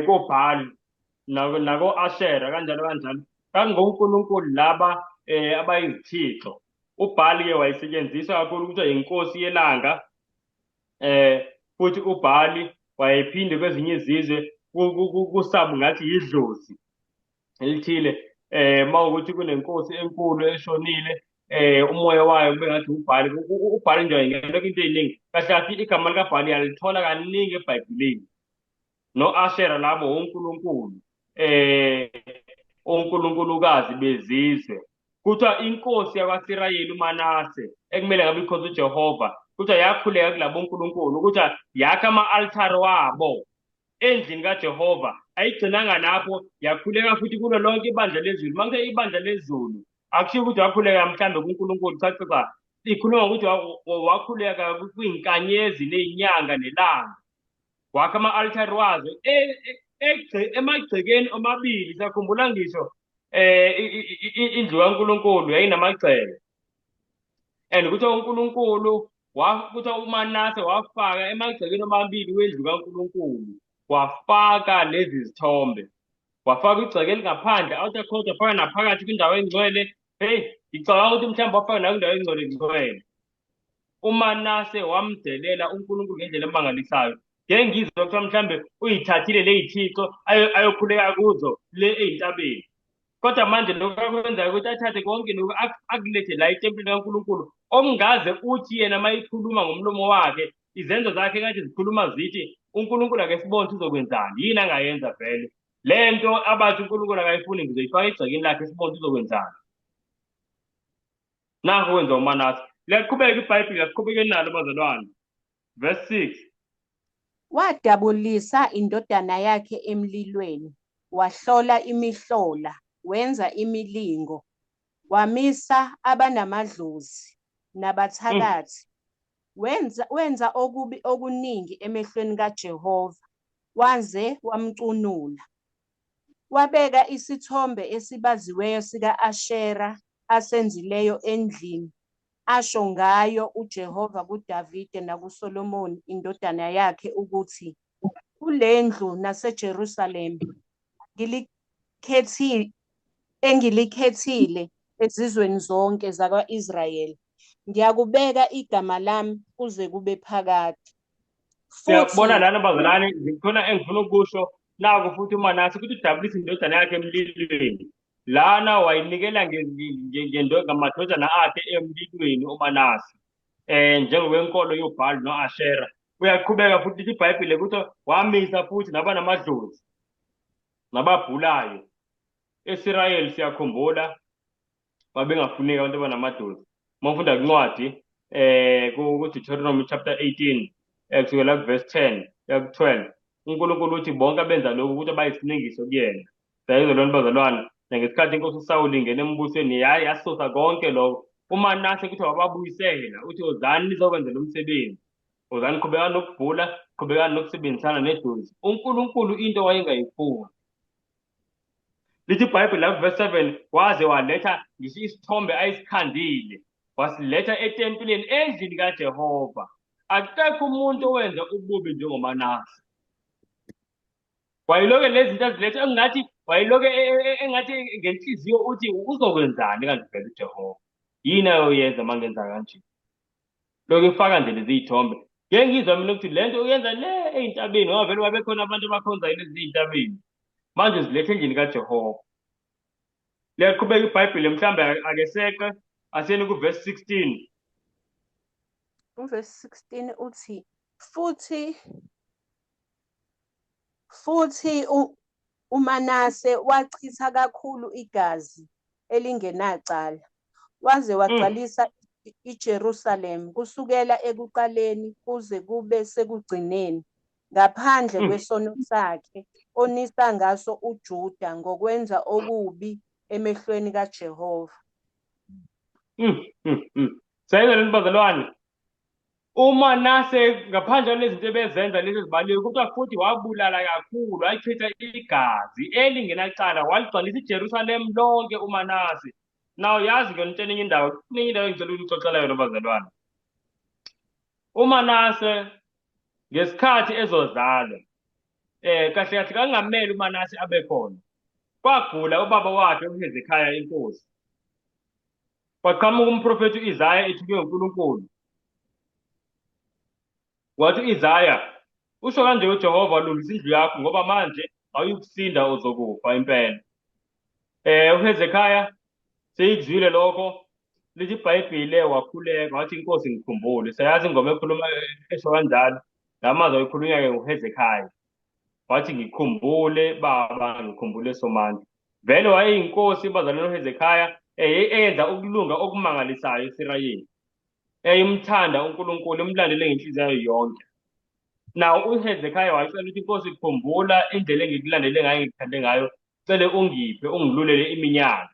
koBhali nako-Ashera kanjalo kangonkulunkulu laba abayizithixo. uBhali-ke wayesetshenziswa kakhulu ukuthi yinkosi yelanga, futhi uBhali wayephinde kwezinye izizwe kusaba ngathi yidlozi elithile. Mawukuthi kunenkosi enkulu eshonile, umoya wayo kube ngathi uBhali. uBhali nje wayengena into eziningi kahle kahle igama likaBhali yalithola kaningi eBhayibhelini. No-Ashera labo onkulunkulu onkulunkulukazi bezizwe. Kuthiwa inkosi yakwaSirayeli uManase ekumele ngabe ikhonza uJehova kuthiwa yakhuleka kulabo onkulunkulu ukuthi yakha ama-alithare wabo endlini kaJehova. Ayigcinanga lapho, yakhuleka futhi kulo lonke ibandla lezulu. Manje ibandla lezulu akushiwo ukuthi wakhuleka mhlambe kuNkulunkulu, cha, ikhuluma ukuthi wakhuleka kwinkanyezi nezinyanga nelanga. Wakha ama-alithare wazo emagcekeni omabili. Sakhumbula ngisho indlu kaNkulunkulu yayinamagceke, and kuthiwa uNkulunkulu kuthiwa uManase wafaka emagcekeni amabili wendlu kaNkulunkulu wafaka lezi zithombe. Wafaka igceke elingaphandle, outer court, wafaka naphakathi kwindawo engcwele. Ngicabanga ukuthi mhlawumbe wafaka nakwindawo engcwele. uManase wamdelela uNkulunkulu ngendlela emangalisayo. Ngeke ngizwe kuthiwa mhlawumbe uyithathile ley'thixo ayokhuleka kuzo le ey'ntabeni. Kodwa manje lokhu akwenzayo ukuthi athathe konke lokhu akulethe la etempilini kaNkulunkulu, okungaze uthi yena uma ikhuluma ngomlomo wakhe izenzo zakhe ngathi zikhuluma zithi uNkulunkulu ake sibone uzokwenzani, yini angayenza vele. Le nto abathi uNkulunkulu akayifuni ngizoyifaka egcekeni lakhe sibone uzokwenzani. Nakho kwenza uManase. Liyaqhubeka iBhayibhili, asiqhubekeni nalo bazalwane. Verse 6. Wadabulisa indodana yakhe emlilweni, wahlola imihlola, wenza imilingo, wamisa abanamadlozi nabathakathi, wenza okubi okuningi emehlweni kaJehova, waze wamcunula. Wabeka isithombe esibaziweyo sika-Ashera asenzileyo endlini, asho ngayo uJehova kuDavide nakuSolomoni indodana yakhe ukuthi, "Kule ndlu naseJerusalema engilikhethile ezizweni zonke zakwa-Israyeli, ngiyakubeka igama lami kuze kube phakade." Siyabona Futhi lana bazalwane, khona engifuna ukusho naku futhi uManase ukuthi udabulisa indodana yakhe emlilweni. Lana wayinikela ngamadodana akhe emlilweni uManase. Njengokwenkolo yoBhali no-Ashera. Uyaqhubeka futhi lithi iBhayibheli ukuthi wamisa futhi nabanamadlozi nababhulayo. Israyeli siyakhumbula babengafuneki abantu abanamadlozi. Uma ufunda kwincwadi ku-Deuteronomy chapter 18 kusukela ku-verse 10 ku-12, uNkulunkulu uthi bonke abenza lokhu ukuthi bayisiningiso kuyena. Sayizolwane bazalwane, nangesikhathi inkosi uSawuli ingene embusweni yasusa konke lokho. uManase kuthi wababuyisela, uthi wozani nizokwenza lo msebenzi, wozani qhubekani nokubhula, qhubekani nokusebenzisana nedlozi. uNkulunkulu into wayengayifuni. Lithi iBhayibheli la verse 7, waze waletha ngisho isithombe ayisikhandile, wasiletha etempileni endlini kaJehova. Akekho umuntu owenza ububi njengoManase. Wayiloke lezi zinto aziletha engathi wayiloke engathi ngenhliziyo uthi uzokwenzani kanti vele uJehova yini ayoyenza uma ngenza kanje. Lokhu ifaka nje lezi iy'thombe. Ngeke ngizwa mina ukuthi le nto uyenza le ey'ntabeni ngoba vele babekhona abantu abakhonzayo lezi ey'ntabeni. Manje zilethe endlini kaJehova. Liyaqhubeka iBhayibheli mhlawumbe akeseqe asiyeni ku-verse 16. uverse 16 uthi, futhi uManase wachitha kakhulu igazi elingenacala, waze wagcwalisa iJerusalema kusukela ekuqaleni kuze kube sekugcineni, ngaphandle kwesono sakhe onisa ngaso uJuda ngokwenza okubi emehlweni kaJehova. Sayizolweni bazalwane, uManase ngaphandle kwalezi zinto ebezenza lezi ezibaliwe, kuthiwa futhi wabulala kakhulu, wachitha igazi elingenacala, waligcwalisa iJerusalema lonke uManase. Naw yazi ngiyonitshela enye indawo engicela ukuxoxela yona bazalwane. uManase ngesikhathi ezozalwa kahle kahle kangamele uManase abe khona. Kwagula ubaba wakhe uHezekhaya inkosi. Kwaqhamuka umprofethi u-Isaya ethunywe nguNkulunkulu. Wathi u-Isaya, usho kanje uJehova, lungisa indlu yakho ngoba manje awuyikusinda uzokufa impela. uHezekhaya seyikuzwile lokho, lithi iBhayibheli wakhuleka wathi inkosi ngikhumbule. Sayazi ingoma ekhuluma esho kanjalo, lamazwi ayikhulunywa-ke nguHezekhaya. Wathi ngikhumbule baba, ngikhumbule Somandla. Vele wayeyinkosi bazalwane uHezekhaya eyenza ukulunga okumangalisayo Israyeli. Imthanda uNkulunkulu, imlandele ngenhliziyo yayo yonke. Naw uHezekhaya wacela ukuthi inkosi ikhumbula indlela engikulandele ngayo, ngikuthande ngayo, cele ungiphe, ungilulele iminyaka.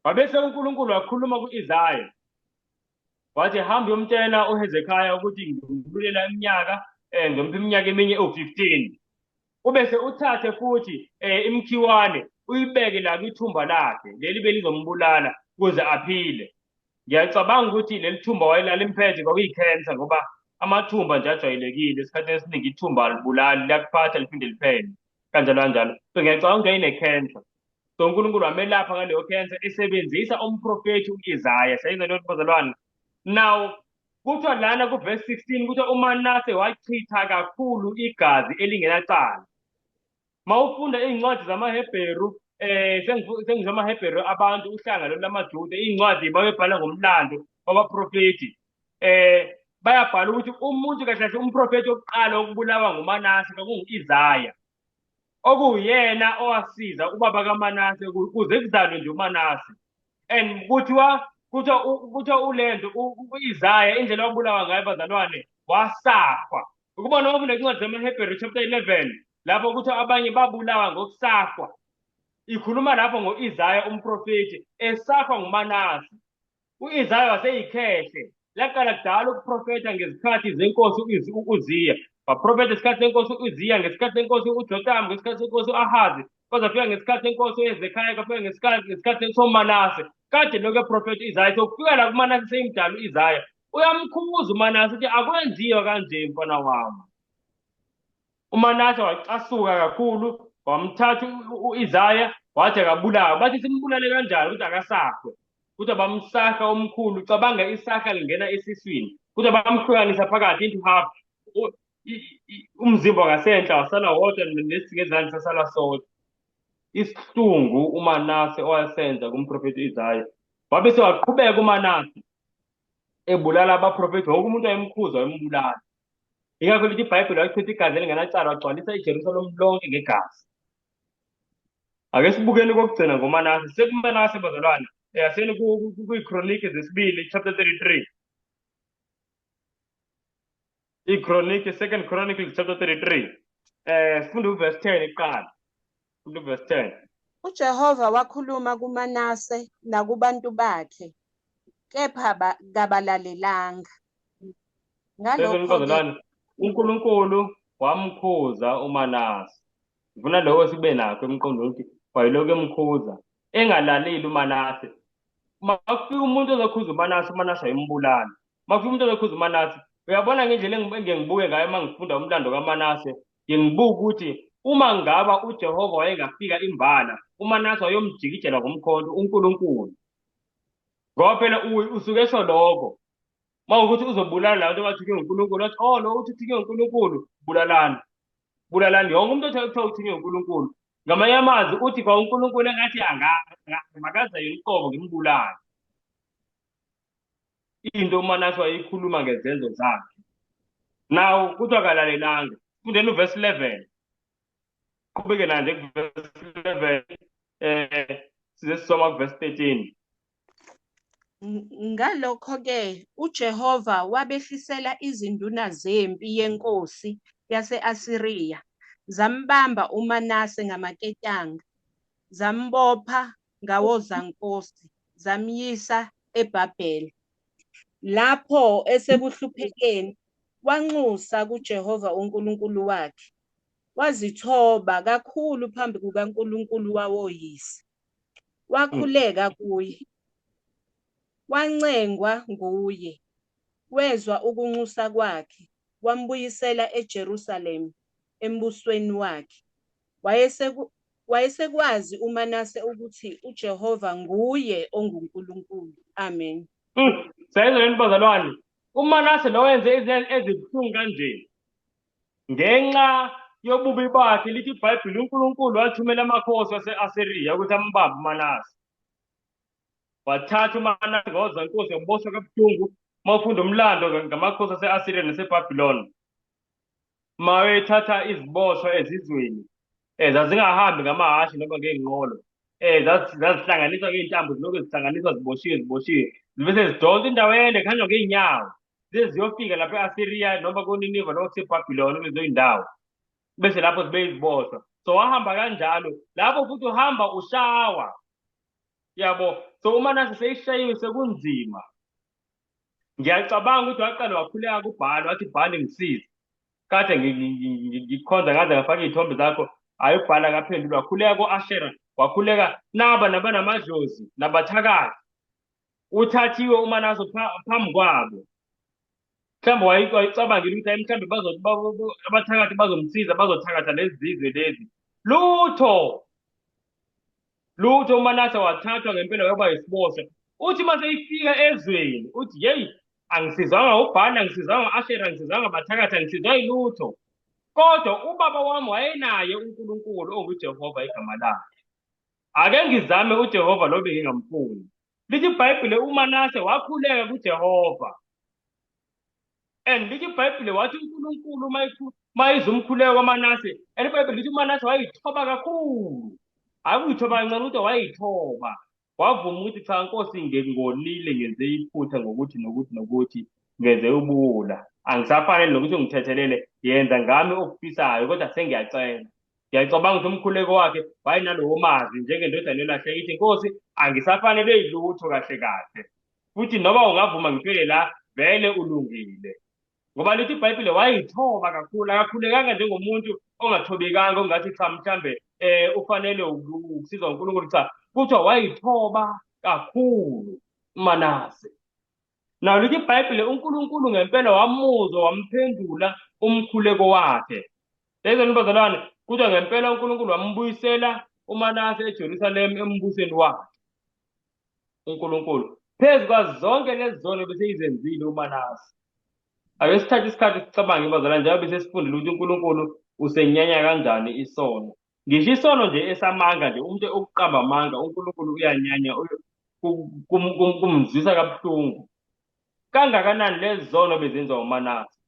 Wabese uNkulunkulu wakhuluma ku-Isaya, wathi hamba uyomtshela uHezekhaya ukuthi ngimlulela iminyaka, ngimupha iminyaka eminye ewu-15. Ubese uthathe futhi imkhiwane uyibeke la kwithumba lakhe, leli belizombulala ukuze aphile. Ngiyacabanga ukuthi leli thumba wayelala imphethe kwakuyi-cancer, ngoba amathumba nje ajwayelekile esikhathini esiningi ithumba alibulali, liyakuphatha liphinde liphele kanjalo kanjalo. So ngiyacabanga ukuthi yayine-cancer. So uNkulunkulu wamelapha ngaleyo cancer esebenzisa umprofethi u-Isaya. Sayizolweni bazalwane. Now kuthiwa lana ku-verse 16 kuthiwa uManase wachitha kakhulu igazi elingenacala. Mawufunda iy'ncwadi zamaHebheru, sengisho amaHebheru abantu, uhlanga lolu lamaJuda, iy'ncwadi babebhala ngomlando wabaprofethi. Bayabhala ukuthi umuntu kahle kahle umprofethi wokuqala ukubulawa nguManase kwakungu-Isaya, okuyena owasiza ubaba kaManase kuze kuzalwe nje uManase. And kuthiwa ulento u-Isaya indlela wabulawa ngayo bazalwane, wasafa ukubona uma ufunda incwadi zamaHebheru chapter 11 lapho kuthi abanye babulawa ngokusahwa, ikhuluma lapho ngo-Isaya umprofethi esahwa nguManase. U-Isaya waseyikhehle, laqala kudala ukuprofetha ngezikhathi zenkosi u-Uziya, waprofetha ngesikhathi senkosi u-Uziya, ngesikhathi senkosi uJotamu, ngesikhathi senkosi u-Ahazi, kwazafika ngesikhathi senkosi uHezekhaya, kwafika ngesikhathi soManase. Kade lokhu eprofetha u-Isaya, sokufika la kuManase seyimdala u-Isaya, uyamkhuza uManase ukuthi akwenziwa kanje mfana wami. uManase wacasuka kakhulu, wamthatha u-Isaya wathi akabulawa. Bathi simbulale kanjani ukuthi akasahwe, kuthi bamsahla omkhulu, cabanga isahla lingena esiswini, kuthi bamhlukanisa phakathi into half. Umzimba ngasenhla wasala wodwa nesingezansi sasala sodwa. Isihlungu uManase owasenza kumprofethi u-Isaya. Wabe sewaqhubeka uManase ebulala abaprofethi, wonke umuntu wayemkhuza wayembulala. Yingakho lithi iBhayibheli wachitha igazi elingenacala, wagcwalisa iJerusalem lonke ngegazi. Ake sibukeni kokugcina ngoManase. SekuManase bazalwane, aseni kwiiKronike zesibili chapter 33. iKronike, 2 Chronicles chapter 33. Sifunda uverse 10 kuqala. Sifunda uverse 10. uJehova wakhuluma kuManase nakubantu bakhe, kepha kabalalelanga. Ngalokho-ke Bazalwane, uNkulunkulu wamkhuza uManase. Ngifuna lokho sibe nakho emqondweni ukuthi wayelokhu emkhuza, engalaleli uManase. Makufika umuntu ozokhuza uManase, uManase wayimbulala. Makufika umuntu ozokhuza uManase, uyabona ngendlela engibuke ngayo uma ngifunda umlando kaManase, ngibuka ukuthi uma ngaba uJehova wayengafika imbala, uManase wayomjikijela ngomkhonto uNkulunkulu. Ngoba phela usuke esho lokho. Mawukuthi uzobulala labantu abathike nguNkulunkulu, wathi lo uthi uthike nguNkulunkulu, bulalani. Bulalani yonke umuntu othe uthike nguNkulunkulu. Ngamanye amazwi uthi kwa uNkulunkulu engathi makaze yena uqobo ngimbulale. Into uManase wayeyikhuluma ngezenzo zakhe. Naw kuthi akalalelanga. Fundeni uverse 11. Qhubeke nanje kuverse 11 size sisoma kuverse 13. Ngalokho-ke uJehova wabehlisela izinduna zempi yenkosi yase-Asiriya, zambamba uManase ngamaketanga, zambopha ngawozankosi, zamyisa eBhabheli. Lapho esekuhluphekeni, wanxusa kuJehova uNkulunkulu wakhe, wazithoba kakhulu phambi kukaNkulunkulu wawoyise, wakhuleka kuye, wancengwa nguye, wezwa ukunxusa kwakhe, wambuyisela eJerusalema embusweni wakhe. Wayesekwazi uManase ukuthi uJehova nguye onguNkulunkulu. Amen. Sayizweni bazalwane, uManase lo wenze izinto ezibuhlungu kanje ngenxa yobubi bakhe. Lithi iBhayibheli uNkulunkulu wathumela amakhosi ase-Asiriya ukuthi ambambe uManase. Wathatha uManase ngawozankosi wambosha kabuhlungu. Mawufunda umlando ngamakhosi ase-Asiriya naseBhabhiloni, mawethatha iziboshwa ezizweni zazingahambi ngamahashi noma ngey'nqolo, zazihlanganiswa ngey'ntambo, zilokhu zihlanganiswa ziboshiwe bese zidonsa indawo ende kuhanjwa ngey'nyawo zize ziyofika lapha e-Asiriya noma koNiniva noma kuseBhabhiloni kulezo y'ndawo, bese lapho zibe iziboshwa. So wahamba kanjalo, lapho futhi uhamba ushawa, yabo. So uManase seyishayiwe sekunzima. Ngiyacabanga ukuthi waqala wakhuleka kuBhali, wathi Bhali ngisize, kade ngikhonza ngaze ngafaka iy'thombe zakho. Hhayi uBhali akaphenduli, wakhuleka ku-Ashera, wakhuleka nabanamadlozi nabathakathi. Uthathiwe uManase phambi kwabo. Mhlawumbe wayicabangile ukuthi mhlawumbe abathakathi bazomsiza, bazothakatha lezi zizwe lezi. Lutho uManase wathathwa ngempela waba yisiboshwa. Uthi mase ifika ezweni, uthi yeyi, angisizwanga uBhali, angisizwanga u-Ashera, angisizwanga abathakathi, angisizwa yilutho. Kodwa ubaba wami wayenaye uNkulunkulu onguJehova igama lakhe. Ake ngizame uJehova lo bengingamfuni. Lithi iBhayibheli uManase wakhuleka kuJehova. And lithi iBhayibheli wathi uNkulunkulu mayizwa umkhuleko kaManase, and iBhayibheli lithi uManase wayithoba kakhulu. Hayi ukuyithoba kancane, ukuthi wayithoba. Wavuma ukuthi cha Nkosi, ngingonile, ngenze iphutha ngokuthi nokuthi nokuthi. ngenze ubuwula, angisafanele nokuthi ungithethelele, yenza ngami okufisayo, kodwa sengiyacela. Ngiyacabanga ukuthi umkhuleko wakhe wayenalowo mazwi njengendodana elahle ithi, Nkosi, angisafanele yilutho kahle kahle, futhi noba ungavuma ngifele la, vele ulungile. Ngoba lithi iBhayibhile wayithoba kakhulu, akakhulekanga njengomuntu ongathobekanga ongathi cha mhlambe ufanele ukusizwa uNkulunkulu, cha, kuthiwa wayithoba kakhulu uManase. Naw lithi iBhayibhile uNkulunkulu ngempela wamuzwa wamphendula umkhuleko wakhe. Lezoni bazalwane, kuthiwa ngempela uNkulunkulu wambuyisela uManase eJerusalem embusweni wakhe. uNkulunkulu phezu kwazo zonke lezi zono beseyizenzile uManase. Ake sithathe isikhathi sicabange bazalwane, njengoba besesifundile ukuthi uNkulunkulu usenyanya kanjani isono. Ngisho isono nje esamanga nje, umuntu okuqamba amanga, uNkulunkulu uyanyanya, kumzwisa kabuhlungu. Kangakanani lezi zono bezenziwa uManase,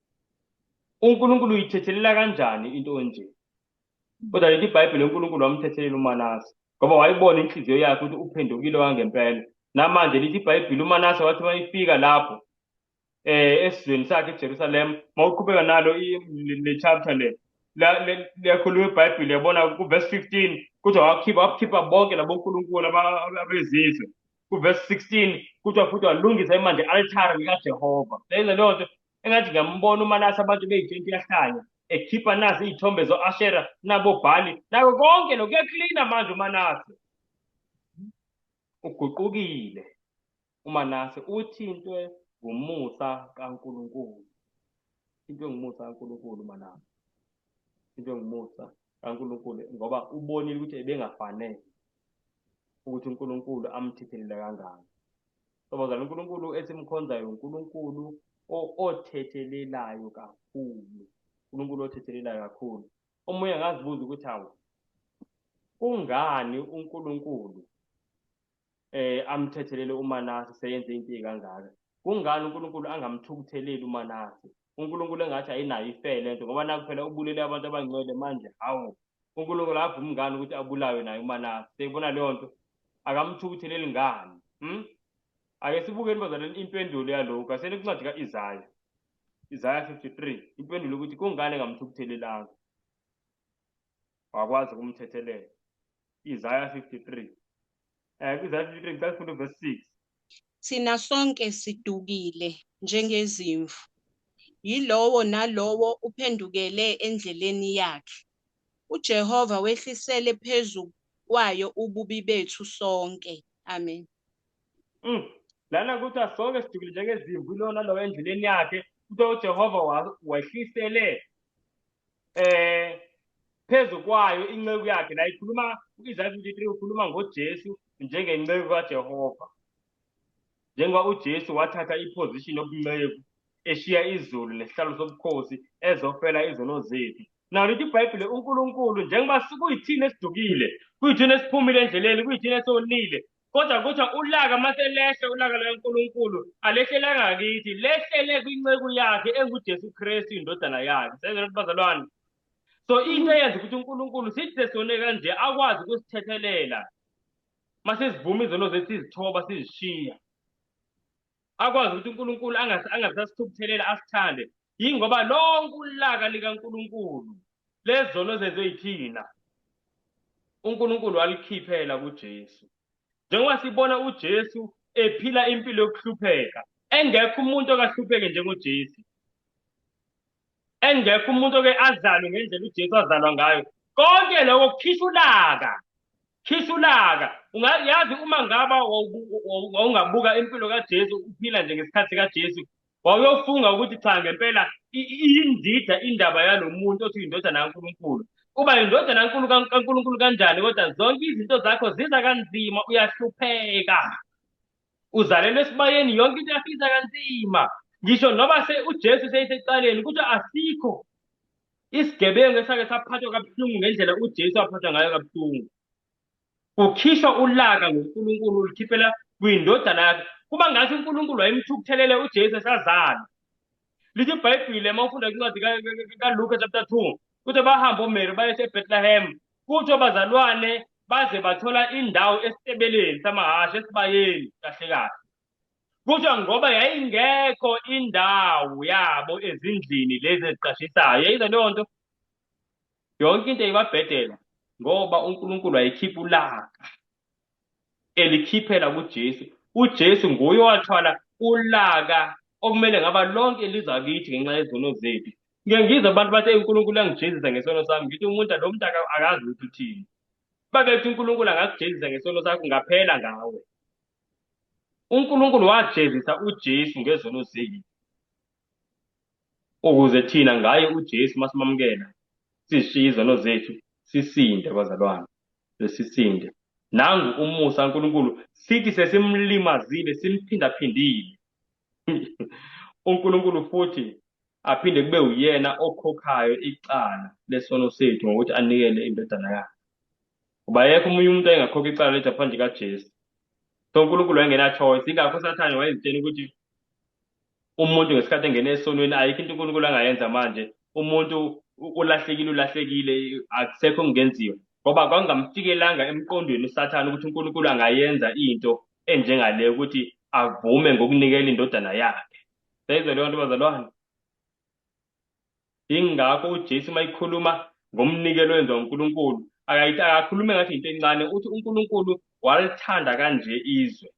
uNkulunkulu uyithethelela kanjani into enje? Kodwa lithi iBhayibhile uNkulunkulu wamthethelela uManase ngoba wayibona inhliziyo yakhe ukuthi uphendukile wangempela. Namanje lithi iBhayibhile uManase wathi mayifika lapho esizweni sakhe eJerusalem, mawuqhubeka nalo le chapter liyakhuluma iBhayibhile, yabona kuverse 15 kuthiwa wakhipha bonke labo nkulunkulu abezizwe. Kuverse 16 kuthiwa futhi walungisa manje i-altare likaJehova. Leyo nto engathi ngiyambona uManase abantu beyi-20 yahlanya ekhipha nazi iy'thombe zo-Ashera nabo Bhali nako konke lokhu kuyaklina manje uManase. Uguqukile uManase, uthintwe ngumusa kaNkulunkulu. Into engumusa kaNkulunkulu Manase, into engumusa kaNkulunkulu, ngoba ubonile ukuthi ebengafanele ukuthi uNkulunkulu amthethelele kangaka. Sobozana uNkulunkulu esimkhonzayo uNkulunkulu othethelelayo kakhulu, uNkulunkulu othethelelayo kakhulu. Omunye angazibuza ukuthi hawu, kungani uNkulunkulu amthethelele uManase seyenze into ekangaka? Kungani uNkulunkulu angamthukutheleli uManase? uNkulunkulu engathi ayinayo ifele nto, ngoba naku phela ubulele abantu abangcwele manje, hawu, uNkulunkulu avumi ngani ukuthi abulawe naye uManase? Seyibona leyo nto, akamthukutheleli ngani? Ake sibukeni bazalwane impendulo yalokhu, asele kuncwadi ka-Isaya, Isaya 53, impendulo ukuthi kungani engamthukuthelelanga, wakwazi ukumthethelela. Isaya 53, Isaya 53 ngicela sifunde verse 6. Thina sonke sidukile njengezimvu, yilowo nalowo uphendukele endleleni yakhe. uJehova wehlisele phezu kwayo ububi bethu sonke. Amen. Lana kuthiwa sonke sidukile njengezimvu, yilowo nalowo endleleni yakhe. Kuthiwa uJehova wehlisele phezu kwayo inceku yakhe. La ikhuluma u-Isaya 53 ukhuluma ngoJesu njengenceku kaJehova, njengoba uJesu wathatha iposition yobunceku eshiya izulu nesihlalo sobukhosi ezofela izono zethu. Naw lithi iBhayibhile uNkulunkulu njengoba kuyithina esidukile, kuyithina esiphumile endleleni, kuyithina esonile, kodwa kuthiwa ulaka maselehla, ulaka likaNkulunkulu alehlelanga kithi, lehlele kwinceku yakhe enguJesu Kristu indodana yakhe. Senzela bazalwane, so into eyenza ukuthi uNkulunkulu sithi sesone kanje akwazi ukusithethelela masizivuma izono zethu sizithoba sizishiya, akwazi ukuthi uNkulunkulu angasasithukuthelela asithande, yingoba lonke ulaka likaNkulunkulu lezono zethu yithina uNkulunkulu walikhiphela kuJesu. Njengoba sibona uJesu ephila impilo yokuhlupheka, engekho umuntu okahlupheke njengoJesu, engekho umuntu oke azalwe ngendlela uJesu azalwa ngayo. Konke lokho kukhisha ulaka. Ungayazi uma ngaba wawungabuka impilo kaJesu, uphila nje ngesikhathi kaJesu, wawuyofunga ukuthi cha ngempela iyindida indaba yalo muntu othi indodana kaNkulunkulu. Uba indodana kaNkulunkulu kanjani kodwa zonke izinto zakho ziza kanzima, uyahlupheka, uzalelwe esibayeni, yonke into yafisa kanzima. Ngisho noba uJesu seyisecaleni, kuthiwa asikho isigebengu esake saphathwa kabuhlungu ngendlela uJesu aphathwa ngayo kabuhlungu. Kukhishwa ulaka ngoNkulunkulu, ulikhiphela kwindodana yakhe. Kuba ngathi uNkulunkulu wayemthukuthelele uJesu esazalwa. Lithi iBhayibhile mawufunda kwincwadi kaLuka chapter 2, kuthi bahamba oMary baye eBethlehem, kuthi abazalwane baze bathola indawo esitebeleni samahashe esibayeni kahle kahle. Kuthiwa ngoba yayingekho indawo yabo ezindlini lezi eziqashisayo. Yayizwa leyo nto, yonke into ibabhedela ngoba uNkulunkulu wayekhipha ulaka elikhiphela kuJesu. uJesu nguye owathwala ulaka okumele ngaba lonke ilizwe akithi ngenxa yezono zethu. Ngike ngizwe abantu bathi uNkulunkulu uyangijezisa ngesono sami. Ngithi lo muntu akazi ukuthi uthini. Babethi uNkulunkulu angakujezisa ngesono sakho ngaphela ngawe. uNkulunkulu wajezisa uJesu ngezono zethu ukuze thina ngaye uJesu masimamukela sizishiye izono zethu sisinde bazalwane, sisinde. Nangu umusa kaNkulunkulu sithi sesimlimazile simphindaphindile. uNkulunkulu futhi aphinde kube uyena okhokhayo icala lesono sethu ngokuthi anikele indodana yakhe. Ngoba ayekho omunye umuntu ayengakhokha icala lethu ngaphandle kaJesu. So uNkulunkulu wayengena-choice. Ingakho uSathane wayezitshela ukuthi umuntu ngesikhathi engene esonweni ayikho into uNkulunkulu angayenza manje. Umuntu ulahlekile, akusekho okungenziwa. Ngoba kwakungamfikelanga emqondweni uSathane ukuthi uNkulunkulu angayenza into enjengale ukuthi avume ngokunikela indodana yakhe. Seyizwa leyo nto bazalwane. Ingakho uJesu uma ekhuluma ngomnikelo owenziwa uNkulunkulu akakhulume ngathi into encane. Uthi uNkulunkulu walithanda kanje izwe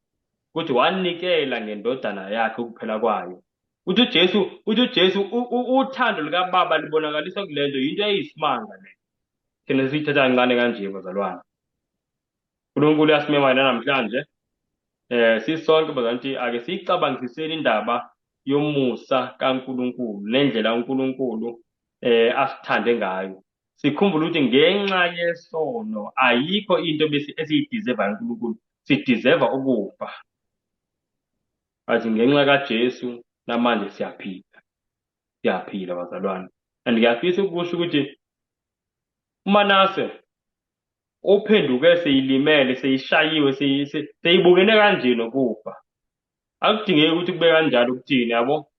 ukuthi wanikela ngendodana yakhe ukuphela kwayo. Uthi uJesu uthando likaBaba libonakaliswa kule nto, yinto eyisimanga le. Thina siyithatha kancane kanje bazalwane. uNkulunkulu uyasimema namhlanje. Sisonke bazanti ake siyicabangisiseni indaba yomusa kaNkulunkulu nendlela uNkulunkulu asithande ngayo. Sikhumbule ukuthi ngenxa yesono ayikho into esiyideserva uNkulunkulu, sideserva ukufa. Athi ngenxa kaJesu namanje siyaphila bazalwane. And ngiyafisa ukusho ukuthi uManase ophenduke seyilimele, seyishayiwe, seyibukene kanje nokufa. Akudingeki ukuthi kube kanjalo kuthini yabo.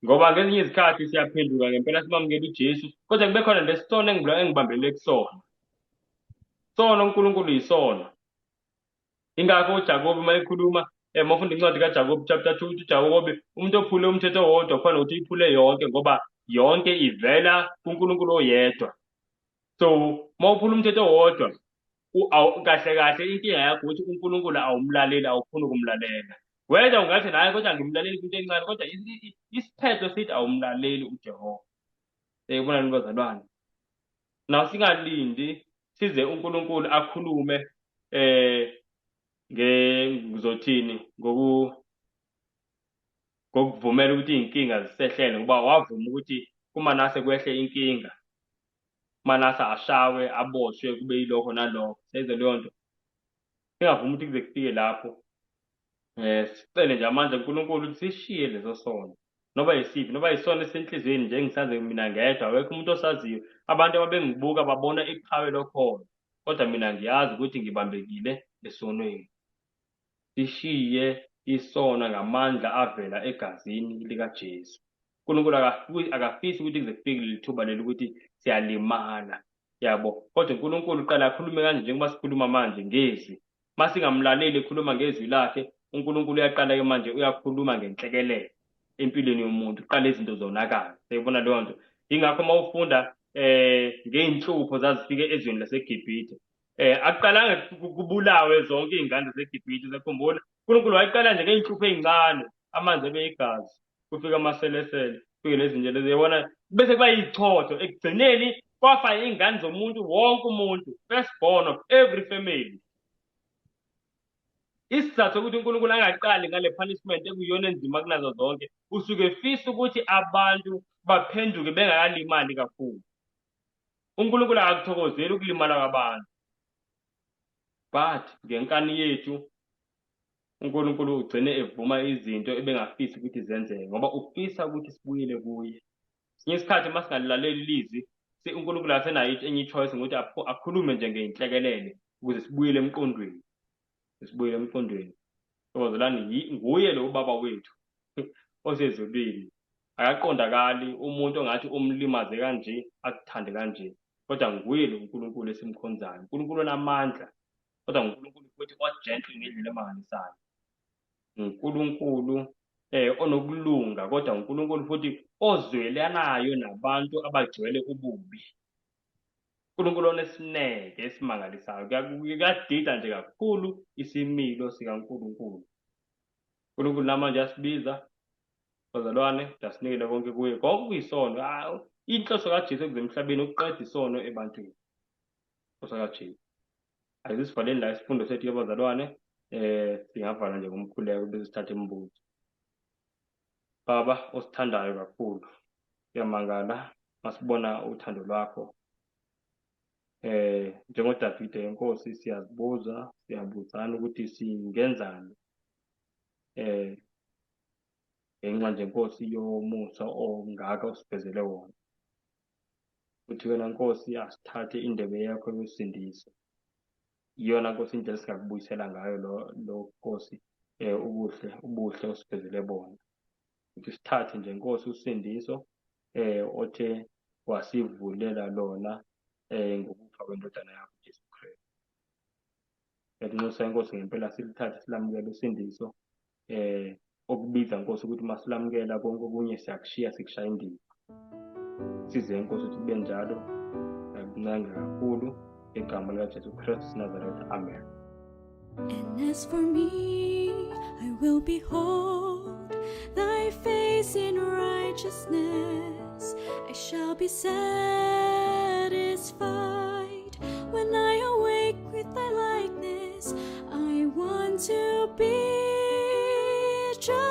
Ngoba ngezinye izikhathi siyaphenduka ngempela simamukele uJesu, kodwa kube khona lesisono engibambelele kusona. Sona uNkulunkulu yisona. Ingakho uJakobe uma ekhuluma mawufunda incwadi kaJakobe chapter 2 uthi uJakobe umuntu ophule umthetho owodwa kufanele ukuthi uyiphule yonke ngoba yonke ivela kuNkulunkulu oyedwa. So mawuphula umthetho owodwa kahle kahle inkinga yakho ukuthi uNkulunkulu awumlaleli, awufuni ukumlalela. Wena ungathi naye kodwa ngimlaleli into encane, kodwa isiphetho sithi awumlaleli uJehova. Uyabona nini bazalwane? Naw singalindi size uNkulunkulu akhulume ngizothini ngokuvumela ukuthi iy'nkinga zisehlele, ngoba wavuma ukuthi kuManase kwehle inkinga. uManase ashawe, aboshwe, kube yilokho nalokho. Seyizwa leyo nto. Singavumi ukuthi kuze kufike lapho. Sicele nje amandla uNkulunkulu ukuthi sishiye lezo sono. Noba yisiphi, noba yisono esenhlizweni nje engisaze mina ngedwa, awekho umuntu osaziyo. Abantu ababengibuka babona iqhawe lokholo, kodwa mina ngiyazi ukuthi ngibambekile esonweni. Sishiye isono ngamandla avela egazini likaJesu. uNkulunkulu akafisi ukuthi kuze kufike leli thuba leli ukuthi siyalimala, yabo. Kodwa uNkulunkulu uqala akhulume kanje njengoba sikhuluma manje ngezwi. Masingamlaleli ekhuluma ngezwi lakhe, uNkulunkulu uyaqala-ke manje uyakhuluma ngenhlekelele empilweni yomuntu, uqala izinto zonakala. Seyibona leyo nto. Ingakho uma ufunda ngey'nhlupho zazifike ezweni laseGibhithe, akuqalanga kubulawe zonke iy'ngane zaseGibhithe. Zakhumbula uNkulunkulu wayeqala nje ngey'nhlupho ey'ncane, amanzi abe igazi, kufika amaselesele, kufike nezinto lezi, yabona, bese kuba yichotho. Ekugcineni kwafa iy'ngane zomuntu, wonke umuntu, firstborn of every family. Isizathu sokuthi uNkulunkulu angaqali ngale punishment ekuyiyona enzima kunazo zonke, usuke efisa ukuthi abantu baphenduke bengakalimali kakhulu. uNkulunkulu akakuthokozeli ukulimala kwabantu, but ngenkani yethu uNkulunkulu ugcine evuma izinto ebengafisi ukuthi zenzeke ngoba ufisa ukuthi sibuyele kuye. Sinye isikhathi uma singalaleli ilizwi, uNkulunkulu asenayo enye i-choice ngokuthi akhulume nje ngey'nhlekelele ukuze sibuyele emqondweni. Sibuyele emqondweni. Bazalwane, nguye lo ubaba wethu osezulwini. Akaqondakali umuntu ongathi umlimaze kanje, akuthande kanje, kodwa nguye lo uNkulunkulu esimkhonzayo. uNkulunkulu onamandla, kodwa nguNkulunkulu futhi o-gentle ngendlela emangalisayo. uNkulunkulu onokulunga, kodwa uNkulunkulu futhi ozwelanayo nabantu abagcwele ububi. uNkulunkulu onesineke esimangalisayo. Kuyadida nje kakhulu isimilo sikaNkulunkulu. uNkulunkulu namanje uyasibiza, bazalwane, jasinikele konke kuye, konke kuyisono. Inhloso kaJesu ekuze emhlabeni ukuqeda isono ebantwini. Inhloso kaJesu. Ayisisivaleni la isifundo sethu bazalwane. Singavala nje ngomkhuleko bese sithathe imibuzo. Baba osithandayo kakhulu, siyamangala masibona uthando lwakho. NjengoDavide inkosi siyabuzana ukuthi singenzani ngenxa nje Nkosi yomusa ongaka usivezele wona. Uthi wena Nkosi asithathe indebe yakho yosindiso. Iyona Nkosi indlela singakubuyisela ngayo lo Nkosi ubuhle usivezele bona. Uthi sithathe nje Nkosi usindiso othe wasivulela lona ngokufa kwendodana yakho Jesu Kristu. Nginxusa Nkosi ngempela silithathe silamukele usindiso okubiza Nkosi ukuthi masilamukela konke okunye siyakushiya sikushaya indiva. Size Nkosi ukuthi kube njalo. Ngiyabonga kakhulu egama likaJesu Kristu Nazareth. Amen. And as for me, I will behold thy face in righteousness. I shall be satisfied when I awake with thy likeness. I want to be just